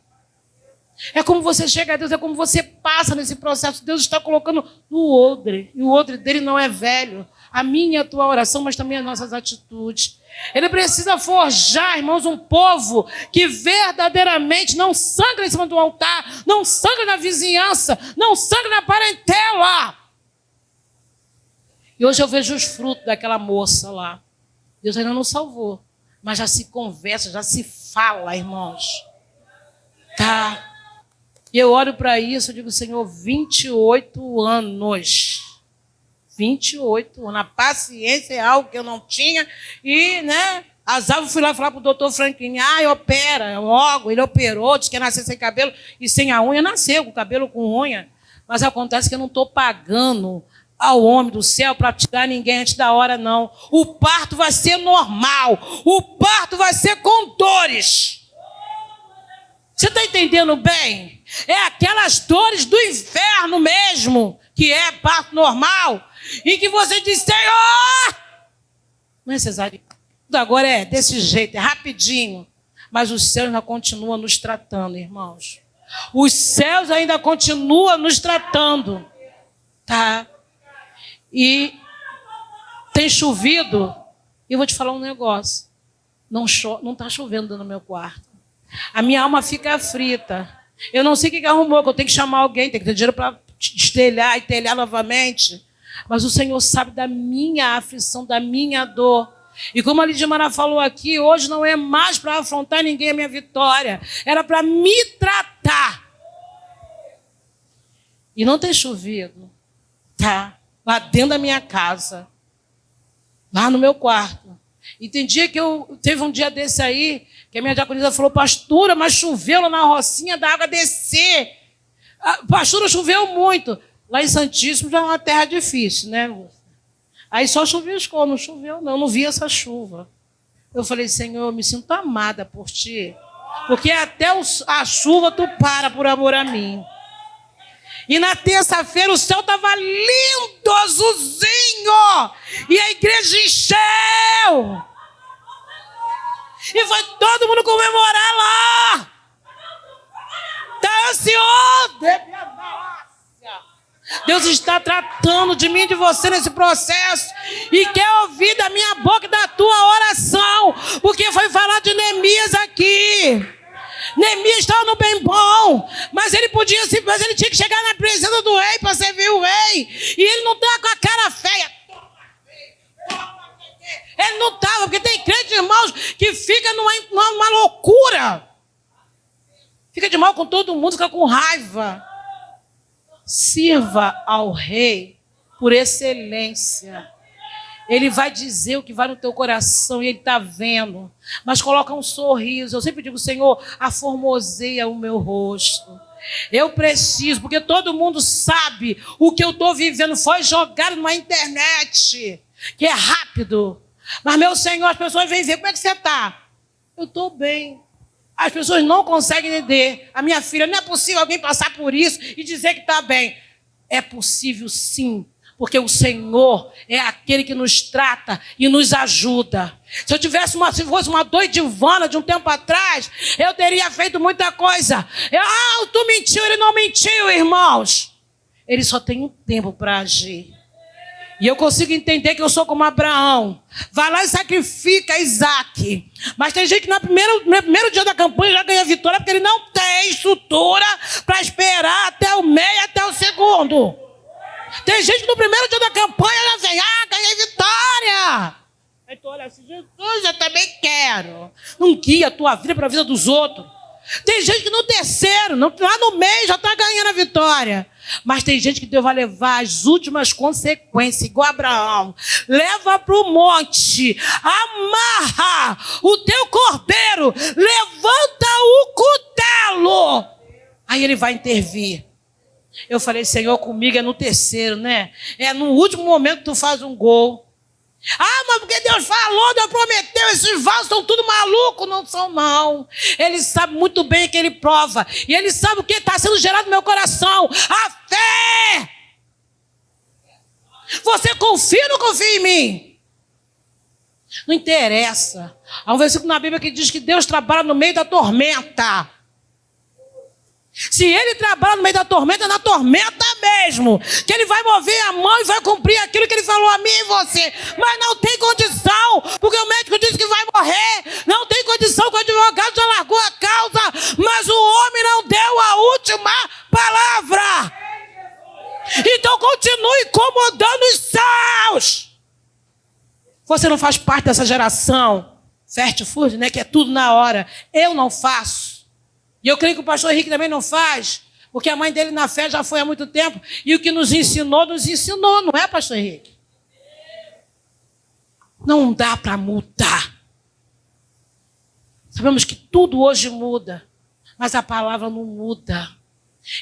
É como você chega a Deus, é como você passa nesse processo. Deus está colocando no odre, e o odre dele não é velho. A minha e a tua oração, mas também as nossas atitudes. Ele precisa forjar, irmãos, um povo que verdadeiramente não sangra em cima do altar, não sangra na vizinhança, não sangra na parentela. E hoje eu vejo os frutos daquela moça lá. Deus ainda não salvou, mas já se conversa, já se fala, irmãos. Tá? E eu olho para isso e digo, Senhor, 28 anos. 28 anos. A paciência é algo que eu não tinha. E, né, azar, fui lá falar para o doutor Franklin, opera, logo, ele operou, disse que ia nascer sem cabelo e sem a unha, nasceu com cabelo com unha. Mas acontece que eu não estou pagando ao homem do céu para tirar ninguém antes da hora, não. O parto vai ser normal. O parto vai ser com dores. Você está entendendo bem? É aquelas dores do inferno mesmo, que é parto normal, e que você diz, Senhor! Não é cesariana. Tudo agora é desse jeito, é rapidinho. Mas os céus ainda continuam nos tratando, irmãos. Os céus ainda continuam nos tratando. Tá? E tem chovido, e eu vou te falar um negócio. Não está chovendo no meu quarto. A minha alma fica aflita. Eu não sei o que arrumou, que eu tenho que chamar alguém, tenho que ter dinheiro para telhar novamente. Mas o Senhor sabe da minha aflição, da minha dor. E como a Lidimara falou aqui, hoje não é mais para afrontar ninguém a minha vitória. Era para me tratar. E não tem chovido. Tá lá dentro da minha casa. Lá no meu quarto. E tem dia que teve um dia desse aí, que a minha diaconisa falou, pastora, mas choveu lá na Rocinha da água descer. Pastora, choveu muito. Lá em Santíssimo já é uma terra difícil, né, Lúcia? Aí só chuviscou, não choveu não, não vi essa chuva. Eu falei, Senhor, eu me sinto amada por Ti, porque até a chuva Tu para por amor a mim. E na terça-feira o céu estava lindo, azulzinho, e a igreja encheu. E foi todo mundo comemorar lá. Está ansioso. Deus está tratando de mim e de você nesse processo. E quer ouvir da minha boca e da tua oração. Porque foi falar de Neemias aqui. Neemias estava no bem bom. Mas ele tinha que chegar na presença do rei para servir o rei. E ele não estava com a cara feia. Ele não estava, porque tem crente, irmãos, que fica numa loucura. Fica de mal com todo mundo, fica com raiva. Sirva ao rei por excelência. Ele vai dizer o que vai no teu coração e ele está vendo. Mas coloca um sorriso. Eu sempre digo, Senhor, aformoseia o meu rosto. Eu preciso, porque todo mundo sabe o que eu estou vivendo. Foi jogado numa internet, que é rápido. Mas, meu Senhor, as pessoas vêm ver, como é que você está? Eu estou bem. As pessoas não conseguem entender. A minha filha, não é possível alguém passar por isso e dizer que está bem. É possível sim, porque o Senhor é aquele que nos trata e nos ajuda. Se fosse uma doidivana de um tempo atrás, eu teria feito muita coisa. Tu mentiu, ele não mentiu, irmãos. Ele só tem um tempo para agir. E eu consigo entender que eu sou como Abraão. Vai lá e sacrifica Isaac. Mas tem gente que no primeiro dia da campanha já ganha vitória, porque ele não tem estrutura para esperar até o meio, até o segundo. Tem gente que no primeiro dia da campanha já vem, ganhei vitória. Aí tu olha assim, Jesus, eu também quero. Não guia a tua vida para a vida dos outros. Tem gente que no terceiro, lá no meio já está ganhando a vitória. Mas tem gente que Deus vai levar as últimas consequências, igual Abraão. Leva para o monte, amarra o teu cordeiro, levanta o cutelo. Aí ele vai intervir. Eu falei, Senhor, comigo é no terceiro, né? É no último momento que tu faz um gol. Mas porque Deus falou, Deus prometeu, esses vasos são tudo malucos. Não são, não. Ele sabe muito bem o que ele prova. E ele sabe o que está sendo gerado no meu coração. A fé. Você confia ou não confia em mim? Não interessa. Há um versículo na Bíblia que diz que Deus trabalha no meio da tormenta. Se ele trabalha no meio da tormenta, é na tormenta mesmo. Que ele vai mover a mão e vai cumprir aquilo que ele falou a mim e você. Mas não tem condição, porque o médico disse que vai morrer. Não tem condição, que o advogado já largou a causa. Mas o homem não deu a última palavra. Então continue incomodando os céus. Você não faz parte dessa geração fast food, né? Que é tudo na hora. Eu não faço. E eu creio que o pastor Henrique também não faz, porque a mãe dele na fé já foi há muito tempo, e o que nos ensinou, não é, pastor Henrique? Não dá para mudar. Sabemos que tudo hoje muda, mas a palavra não muda.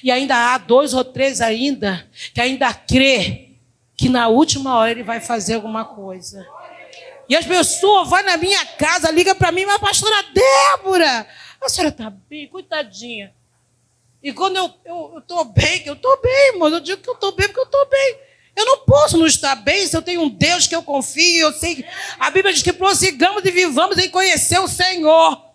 E ainda há 2 ou 3 ainda, que ainda crê que na última hora ele vai fazer alguma coisa. E as pessoas vão na minha casa, ligam para mim, mas pastora Débora, a senhora está bem, coitadinha. E quando eu estou bem, irmão, eu digo que eu estou bem porque eu estou bem. Eu não posso não estar bem se eu tenho um Deus que eu confio. Eu sei que a Bíblia diz que prossigamos e vivamos em conhecer o Senhor.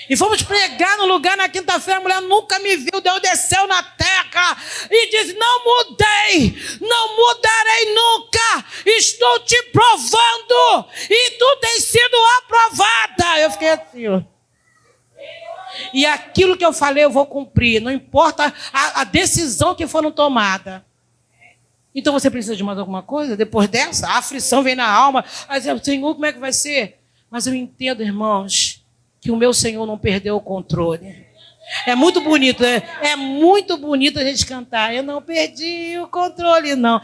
E fomos pregar no lugar na quinta-feira, a mulher nunca me viu, Deus desceu na terra e disse, não mudei, não mudarei nunca, estou te provando e tu tens sido aprovada. Eu fiquei assim, ó. E aquilo que eu falei eu vou cumprir, não importa a decisão que foram tomada. Então você precisa de mais alguma coisa? Depois dessa, a aflição vem na alma. Aí você, Senhor, como é que vai ser? Mas eu entendo, irmãos, que o meu Senhor não perdeu o controle. É muito bonito, né? É muito bonito a gente cantar. Eu não perdi o controle, não.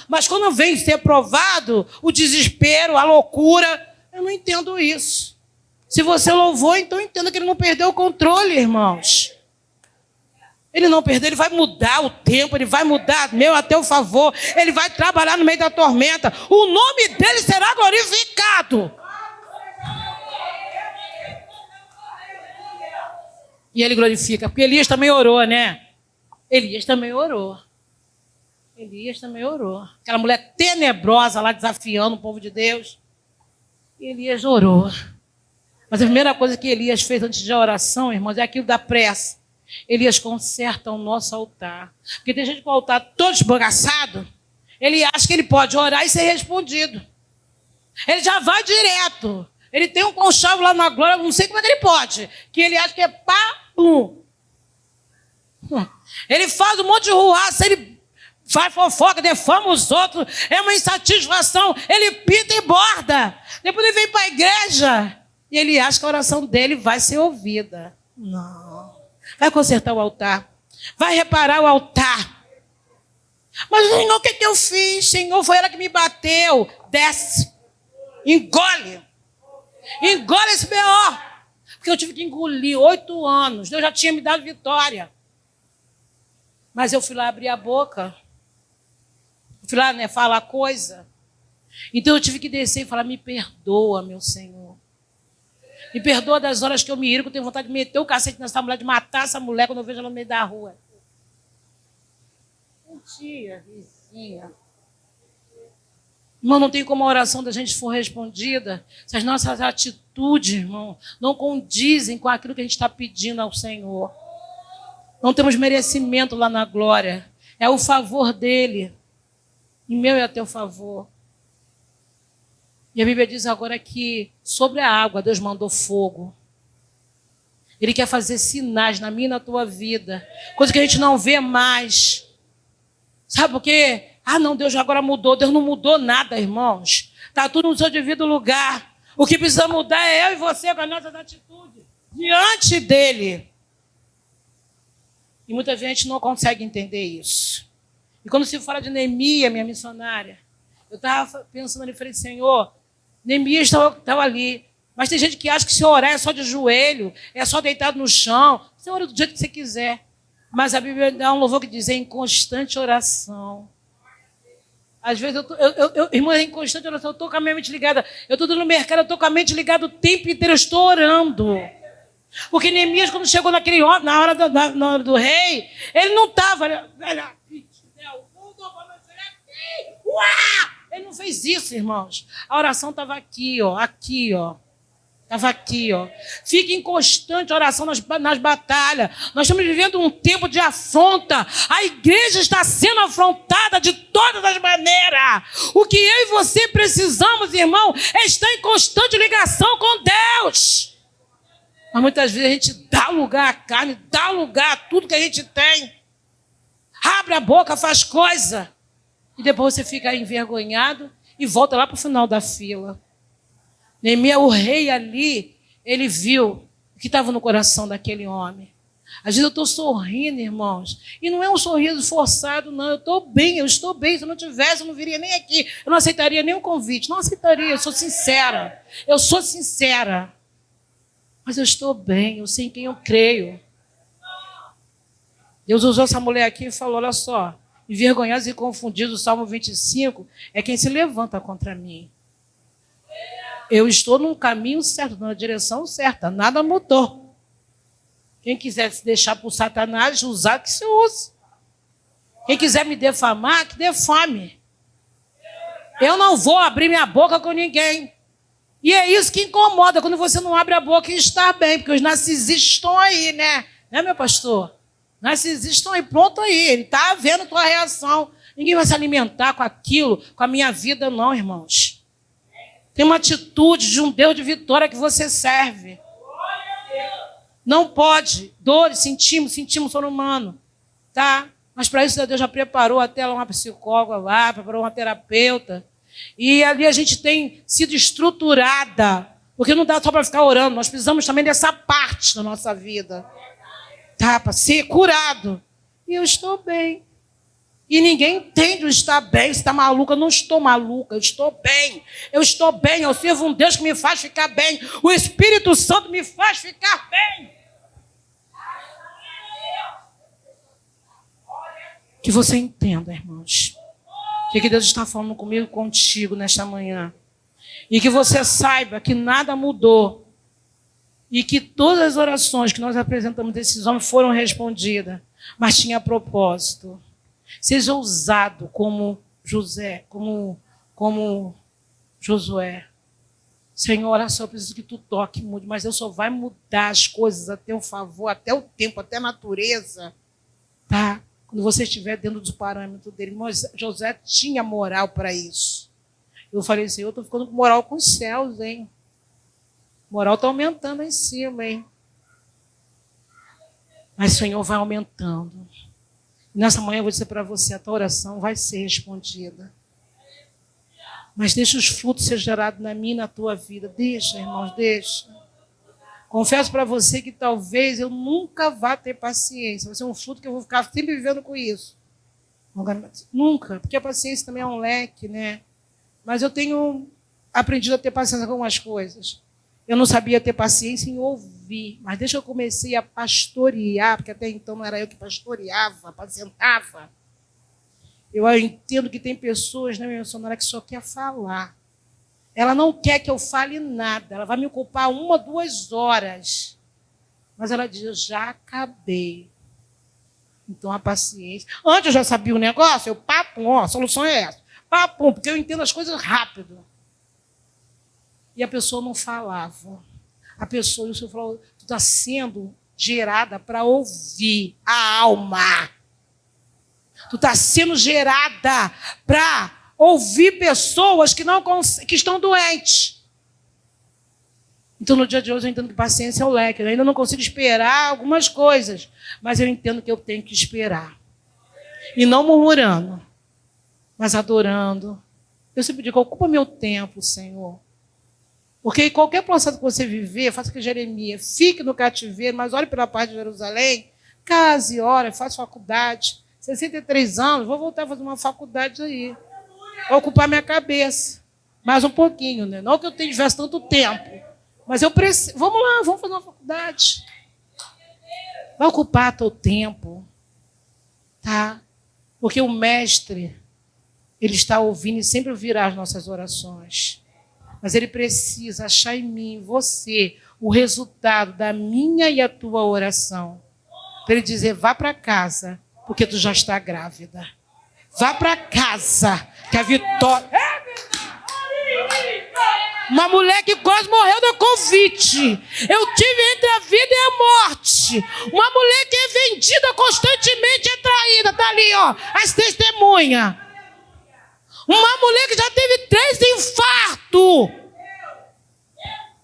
Mas quando vem ser provado, o desespero, a loucura, eu não entendo isso. Se você louvou, então entenda que ele não perdeu o controle, irmãos. Ele não perdeu, ele vai mudar o tempo, ele vai mudar meu a teu favor, ele vai trabalhar no meio da tormenta. O nome dele será glorificado. E ele glorifica, porque Elias também orou, né? Elias também orou. Aquela mulher tenebrosa lá desafiando o povo de Deus. E Elias orou. Mas a primeira coisa que Elias fez antes da oração, irmãos, é aquilo da pressa. Elias conserta o nosso altar. Porque tem gente com o altar todo esbagaçado, ele acha que ele pode orar e ser respondido. Ele já vai direto. Ele tem um conchavo lá na glória, não sei como é que ele pode, que ele acha que é pá-pum. Ele faz um monte de ruaça, ele faz fofoca, defama os outros, é uma insatisfação, ele pinta e borda. Depois ele vem para a igreja e ele acha que a oração dele vai ser ouvida. Não. Vai consertar o altar, vai reparar o altar. Mas, Senhor, o que eu fiz? Senhor, foi ela que me bateu. Desce, engole esse B.O. Porque eu tive que engolir 8 anos. Deus já tinha me dado vitória. Mas eu fui lá abrir a boca. Fui lá, né, falar coisa. Então eu tive que descer e falar, me perdoa, meu Senhor. Me perdoa das horas que eu me iro, que eu tenho vontade de meter o cacete nessa mulher, de matar essa mulher quando eu vejo ela no meio da rua. Tia, vizinha. Irmão, não tem como a oração da gente for respondida se as nossas atitudes, irmão, não condizem com aquilo que a gente está pedindo ao Senhor. Não temos merecimento lá na glória. É o favor dele. E meu é a teu favor. E a Bíblia diz agora que sobre a água Deus mandou fogo. Ele quer fazer sinais na minha e na tua vida. Coisa que a gente não vê mais. Sabe por quê? Não, Deus agora mudou. Deus não mudou nada, irmãos. Está tudo no seu devido lugar. O que precisa mudar é eu e você com as nossas atitudes diante dele. E muita gente não consegue entender isso. E quando se fala de Neemias, minha missionária, eu estava pensando ali, falei, Senhor, Neemias estava ali. Mas tem gente que acha que se orar é só de joelho, é só deitado no chão. Você ora do jeito que você quiser. Mas a Bíblia dá um louvor que diz, em constante oração. Às vezes, irmã, em constante oração, eu estou com a minha mente ligada. Eu estou no mercado, eu estou com a mente ligada o tempo inteiro, eu estou orando. Porque Neemias, quando chegou naquele homem, na hora do rei, ele não estava. Ele não fez isso, irmãos. A oração estava aqui, ó. Estava aqui, ó. Fique em constante oração nas batalhas. Nós estamos vivendo um tempo de afronta. A igreja está sendo afrontada de todas as maneiras. O que eu e você precisamos, irmão, é estar em constante ligação com Deus. Mas muitas vezes a gente dá lugar à carne, dá lugar a tudo que a gente tem. Abre a boca, faz coisa. E depois você fica envergonhado e volta lá para o final da fila. Neemias, o rei ali, ele viu o que estava no coração daquele homem. Às vezes eu estou sorrindo, irmãos. E não é um sorriso forçado, não. Eu estou bem. Se eu não tivesse, eu não viria nem aqui. Eu não aceitaria nem o convite. Não aceitaria, eu sou sincera. Mas eu estou bem, eu sei em quem eu creio. Deus usou essa mulher aqui e falou, olha só, envergonhados e confundidos, o Salmo 25, é quem se levanta contra mim. Eu estou num caminho certo, na direção certa, nada mudou. Quem quiser se deixar por Satanás, usar, que se use. Quem quiser me defamar, que defame. Eu não vou abrir minha boca com ninguém. E é isso que incomoda, quando você não abre a boca e está bem, porque os narcisistas estão aí, né? Né, meu pastor? Narcisistas estão aí, pronto aí. Ele está vendo a tua reação. Ninguém vai se alimentar com aquilo, com a minha vida, não, irmãos. Tem uma atitude de um Deus de vitória que você serve. Não pode. Dores, sentimos, ser humano. Tá? Mas para isso Deus já preparou até uma psicóloga lá, preparou uma terapeuta. E ali a gente tem sido estruturada, porque não dá só para ficar orando, nós precisamos também dessa parte da nossa vida, tá? Para ser curado. E eu estou bem. E ninguém entende o estar bem, se está maluca. Eu não estou maluca, eu estou bem. Eu estou bem, eu sirvo um Deus que me faz ficar bem. O Espírito Santo me faz ficar bem. Que você entenda, irmãos, o que Deus está falando comigo e contigo nesta manhã. E que você saiba que nada mudou. E que todas as orações que nós apresentamos desses homens foram respondidas. Mas tinha propósito. Seja ousado como Josué. Senhor, olha só, eu preciso que tu toque, mude, mas Deus só vai mudar as coisas a teu favor, até o tempo, até a natureza, tá? Quando você estiver dentro dos parâmetros dele. José tinha moral para isso. Eu falei assim, eu estou ficando com moral com os céus, hein? Moral está aumentando em cima, hein? Mas o Senhor vai aumentando. Nessa manhã eu vou dizer para você, a tua oração vai ser respondida. Mas deixa os frutos ser gerados na minha e na tua vida. Deixa, irmãos, deixa. Confesso para você que talvez eu nunca vá ter paciência. Vai ser um fruto que eu vou ficar sempre vivendo com isso. Nunca, porque a paciência também é um leque, né? Mas eu tenho aprendido a ter paciência com algumas coisas. Eu não sabia ter paciência em ouvir, mas desde que eu comecei a pastorear, porque até então não era eu que pastoreava, apacentava, eu entendo que tem pessoas, né, minha missionária, que só quer falar. Ela não quer que eu fale nada, ela vai me ocupar 1 ou 2 horas. Mas ela diz, eu já acabei. Então, a paciência. Antes eu já sabia o negócio, eu papo, ó, a solução é essa. Papo, porque eu entendo as coisas rápido. E a pessoa não falava. A pessoa, e o Senhor falou, tu está sendo gerada para ouvir a alma. Tu está sendo gerada para ouvir pessoas que estão doentes. Então, no dia de hoje, eu entendo que paciência é o leque. Eu ainda não consigo esperar algumas coisas, mas eu entendo que eu tenho que esperar. E não murmurando, mas adorando. Eu sempre digo, ocupa meu tempo, Senhor. Porque qualquer processo que você viver, faça que Jeremias, fique no cativeiro, mas olhe pela parte de Jerusalém, case, ore, faça faculdade. 63 anos, vou voltar a fazer uma faculdade aí. Vou ocupar minha cabeça. Mais um pouquinho, né? Não que eu tivesse tanto tempo. Mas eu preciso. Vamos lá, vamos fazer uma faculdade. Vai ocupar teu tempo. Tá? Porque o mestre, ele está ouvindo e sempre ouvirá as nossas orações. Mas ele precisa achar em mim, em você, o resultado da minha e a tua oração. Para ele dizer, vá para casa, porque tu já está grávida. Vá para casa, que a vitória... Uma mulher que quase morreu da Covid. Eu tive entre a vida e a morte. Uma mulher que é vendida constantemente, é traída. Está ali, ó, as testemunhas. Uma mulher que já teve 3 infartos.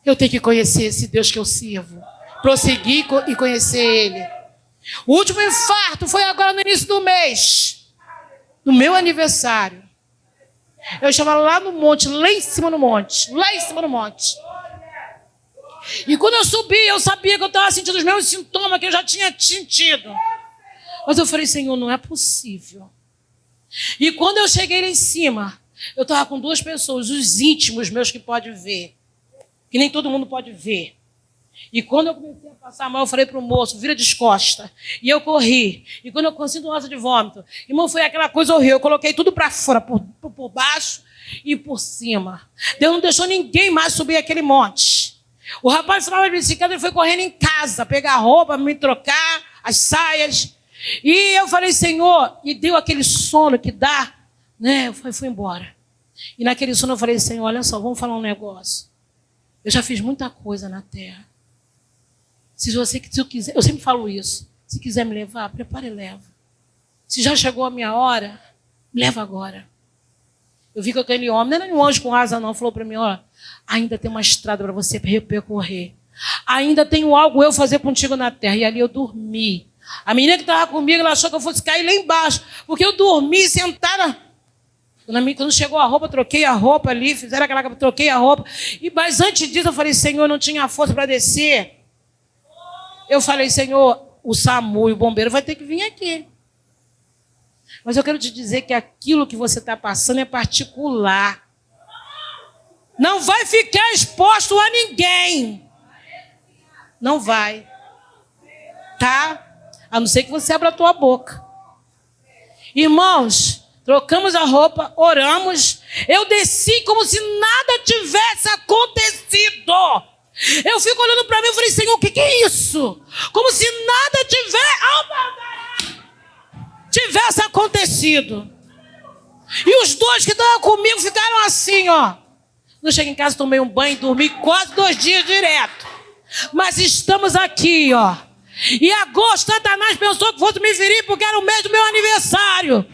Eu tenho que conhecer esse Deus que eu sirvo. Prosseguir e conhecer Ele. O último infarto foi agora no início do mês. No meu aniversário. Eu estava lá no monte, lá em cima do monte. E quando eu subi, eu sabia que eu estava sentindo os mesmos sintomas que eu já tinha sentido. Mas eu falei, Senhor, não é possível. E quando eu cheguei lá em cima, eu estava com 2 pessoas, os íntimos meus que podem ver. Que nem todo mundo pode ver. E quando eu comecei a passar mal, eu falei para o moço, vira de costa. E eu corri. E quando eu sinto asa de vômito, irmão, foi aquela coisa horrível. Eu coloquei tudo para fora, por baixo e por cima. Deus não deixou ninguém mais subir aquele monte. O rapaz falava de bicicleta, ele foi correndo em casa, pegar a roupa, me trocar, as saias. E eu falei, Senhor, e deu aquele sono que dá, né? Eu fui embora. E naquele sono eu falei, Senhor, olha só, vamos falar um negócio. Eu já fiz muita coisa na terra. Se eu quiser, eu sempre falo isso. Se quiser me levar, prepare e leva. Se já chegou a minha hora, me leva agora. Eu vi que aquele homem, não era um anjo com asa não, falou para mim, ó, ainda tem uma estrada para você percorrer. Ainda tenho algo eu fazer contigo na terra. E ali eu dormi. A menina que estava comigo, ela achou que eu fosse cair lá embaixo, porque eu dormi sentada. Quando chegou a roupa, troquei a roupa ali, fizeram aquela, troquei a roupa. Mas antes disso eu falei, Senhor, eu não tinha força para descer. Eu falei, Senhor, o SAMU e o bombeiro vai ter que vir aqui. Mas eu quero te dizer que aquilo que você está passando é particular. Não vai ficar exposto a ninguém. Não vai. Tá? A não ser que você abra a tua boca. Irmãos, trocamos a roupa, oramos. Eu desci como se nada tivesse acontecido. Eu fico olhando para mim e falei, Senhor, o que é isso? Como se nada tivesse acontecido. E os dois que estavam comigo ficaram assim, ó. Eu cheguei em casa, tomei um banho, dormi quase 2 dias direto. Mas estamos aqui, ó. E agosto, Satanás pensou que fosse me ferir porque era o mês do meu aniversário.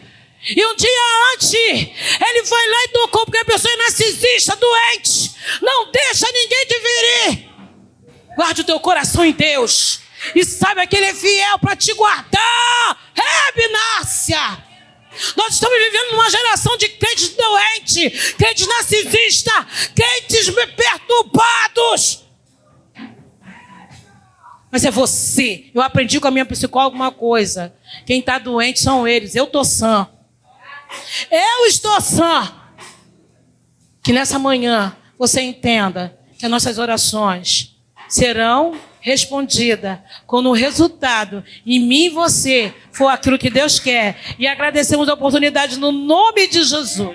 E um dia antes, ele foi lá e tocou porque a pessoa é narcisista, doente. Não deixa ninguém te ferir. Guarde o teu coração em Deus. E saiba que Ele é fiel para te guardar. Binácia. Nós estamos vivendo numa geração de crentes doentes, crentes narcisistas, crentes perturbados. Mas é você. Eu aprendi com a minha psicóloga uma coisa. Quem está doente são eles. Eu estou sã. Eu estou sã. Que nessa manhã você entenda que as nossas orações serão respondidas quando o resultado em mim e você for aquilo que Deus quer. E agradecemos a oportunidade no nome de Jesus.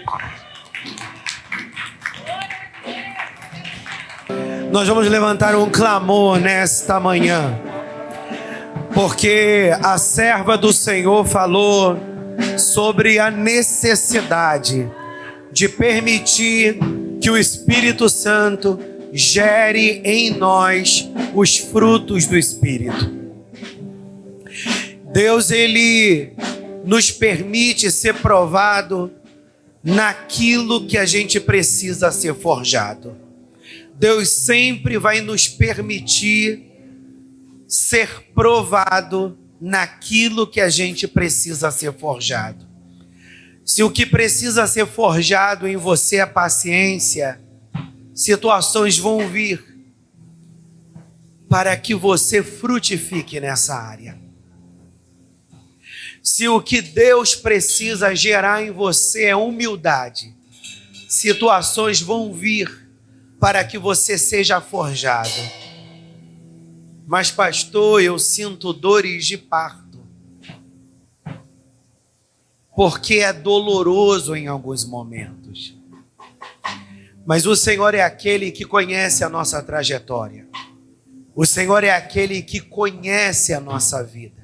Nós vamos levantar um clamor nesta manhã, porque a serva do Senhor falou sobre a necessidade de permitir que o Espírito Santo gere em nós os frutos do Espírito. Deus, Ele nos permite ser provado naquilo que a gente precisa ser forjado. Deus sempre vai nos permitir ser provado naquilo que a gente precisa ser forjado. Se o que precisa ser forjado em você é paciência, situações vão vir para que você frutifique nessa área. Se o que Deus precisa gerar em você é humildade, situações vão vir para que você seja forjado. Mas, pastor, eu sinto dores de parto, porque é doloroso em alguns momentos. Mas o Senhor é aquele que conhece a nossa trajetória. O Senhor é aquele que conhece a nossa vida.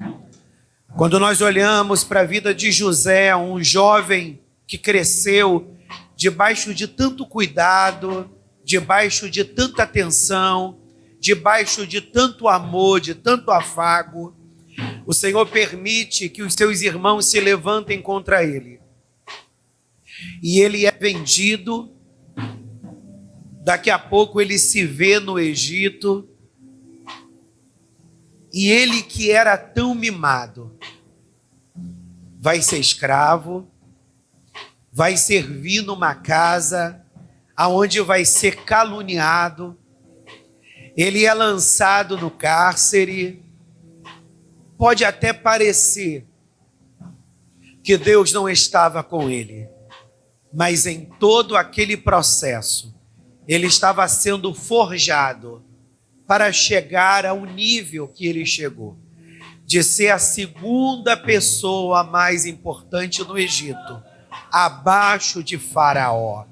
Quando nós olhamos para a vida de José, um jovem que cresceu debaixo de tanto cuidado, debaixo de tanta atenção, debaixo de tanto amor, de tanto afago, o Senhor permite que os seus irmãos se levantem contra ele. E ele é vendido, daqui a pouco ele se vê no Egito, e ele que era tão mimado, vai ser escravo, vai servir numa casa aonde vai ser caluniado, ele é lançado no cárcere. Pode até parecer que Deus não estava com ele, mas em todo aquele processo, ele estava sendo forjado para chegar ao nível que ele chegou, de ser a segunda pessoa mais importante no Egito, abaixo de Faraó.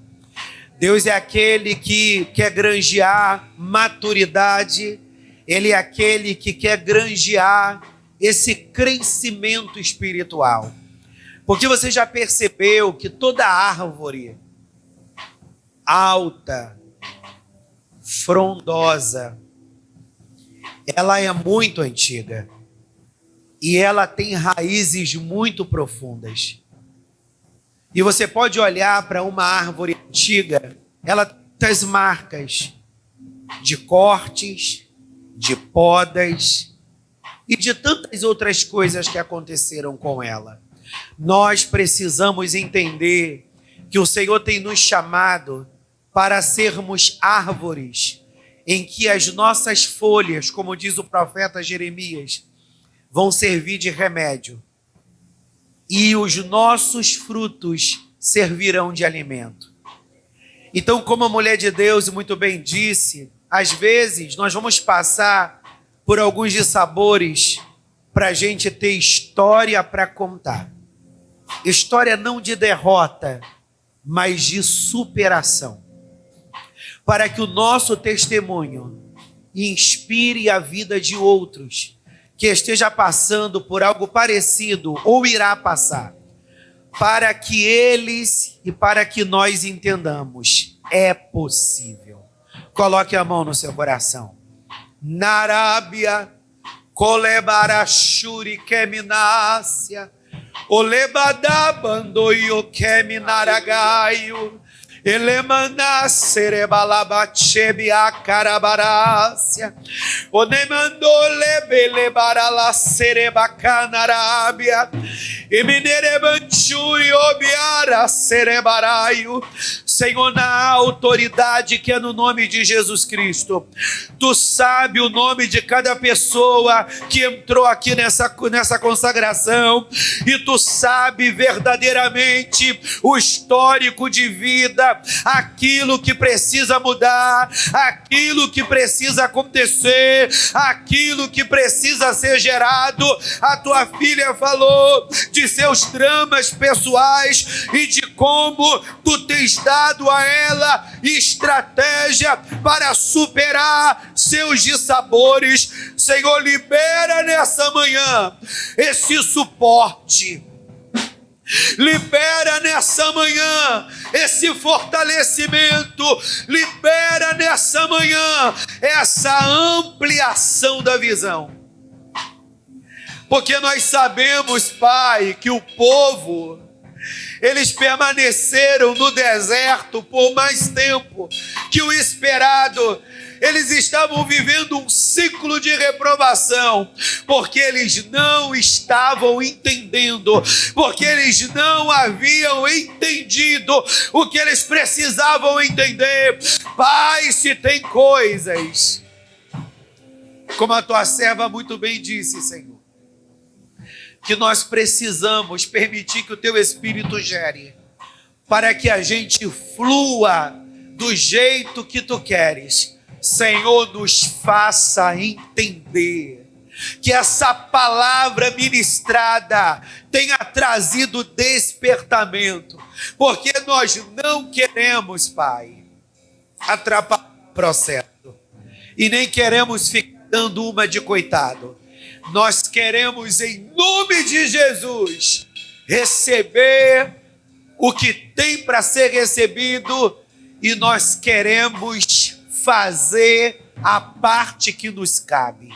Deus é aquele que quer granjear maturidade, Ele é aquele que quer granjear esse crescimento espiritual. Porque você já percebeu que toda árvore alta, frondosa, ela é muito antiga e ela tem raízes muito profundas. E você pode olhar para uma árvore antiga, ela tem as marcas de cortes, de podas, e de tantas outras coisas que aconteceram com ela. Nós precisamos entender que o Senhor tem nos chamado para sermos árvores em que as nossas folhas, como diz o profeta Jeremias, vão servir de remédio e os nossos frutos servirão de alimento. Então, como a mulher de Deus muito bem disse, às vezes nós vamos passar por alguns dissabores para a gente ter história para contar. História não de derrota, mas de superação. Para que o nosso testemunho inspire a vida de outros que esteja passando por algo parecido ou irá passar. Para que eles e para que nós entendamos, é possível. Coloque a mão no seu coração. Narábia, Colebarashuri Keminácia, Olebadabandoio Keminaragaio, Elemana Serebalabachebiá Carabarácia, Onemandolebelebarala Serebacanarabia, Eminerebanchuri Obiara Serebaraio. Senhor, na autoridade que é no nome de Jesus Cristo, Tu sabe o nome de cada pessoa que entrou aqui nessa consagração, e Tu sabe verdadeiramente o histórico de vida, aquilo que precisa mudar, aquilo que precisa acontecer, aquilo que precisa ser gerado. A Tua filha falou de seus dramas pessoais e de como Tu tens dado a ela estratégia para superar seus dissabores. Senhor, libera nessa manhã esse suporte. Libera nessa manhã esse fortalecimento. Libera nessa manhã essa ampliação da visão. Porque nós sabemos, Pai, que o povo, eles permaneceram no deserto por mais tempo que o esperado. Eles estavam vivendo um ciclo de reprovação, porque eles não estavam entendendo, porque eles não haviam entendido o que eles precisavam entender. Pai, se tem coisas, como a Tua serva muito bem disse, Senhor, que nós precisamos permitir que o Teu Espírito gere, para que a gente flua do jeito que Tu queres. Senhor, nos faça entender que essa palavra ministrada tenha trazido despertamento, porque nós não queremos, Pai, atrapalhar o processo, e nem queremos ficar dando uma de coitado. Nós queremos, em nome de Jesus, receber o que tem para ser recebido, e nós queremos fazer a parte que nos cabe.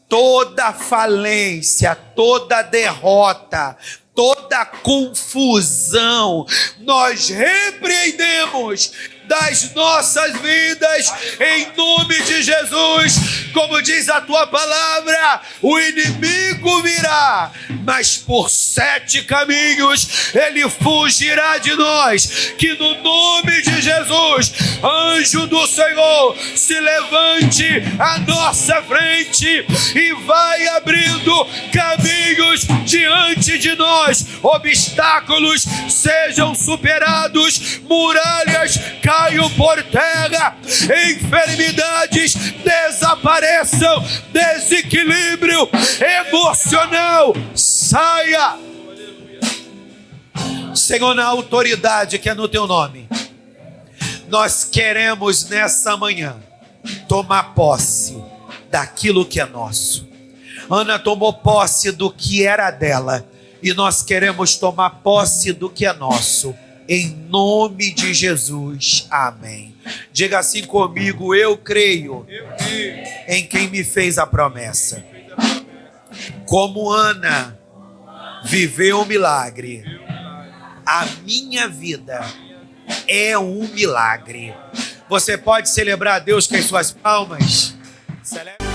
Toda falência, toda derrota, toda confusão, nós repreendemos das nossas vidas, em nome de Jesus. Como diz a Tua palavra, o inimigo virá, mas por 7 caminhos ele fugirá de nós. Que no nome de Jesus, anjo do Senhor, se levante à nossa frente e vai abrindo caminhos diante de nós. Obstáculos sejam superados, muralhas caiam por terra, enfermidades desapareçam, desequilíbrio emocional saia. Senhor, na autoridade que é no Teu nome, nós queremos nessa manhã tomar posse daquilo que é nosso. Ana tomou posse do que era dela, e nós queremos tomar posse do que é nosso. Em nome de Jesus, amém. Diga assim comigo: eu creio em quem me fez a promessa. Como Ana viveu um milagre, a minha vida é um milagre. Você pode celebrar a Deus com as suas palmas? Celebre.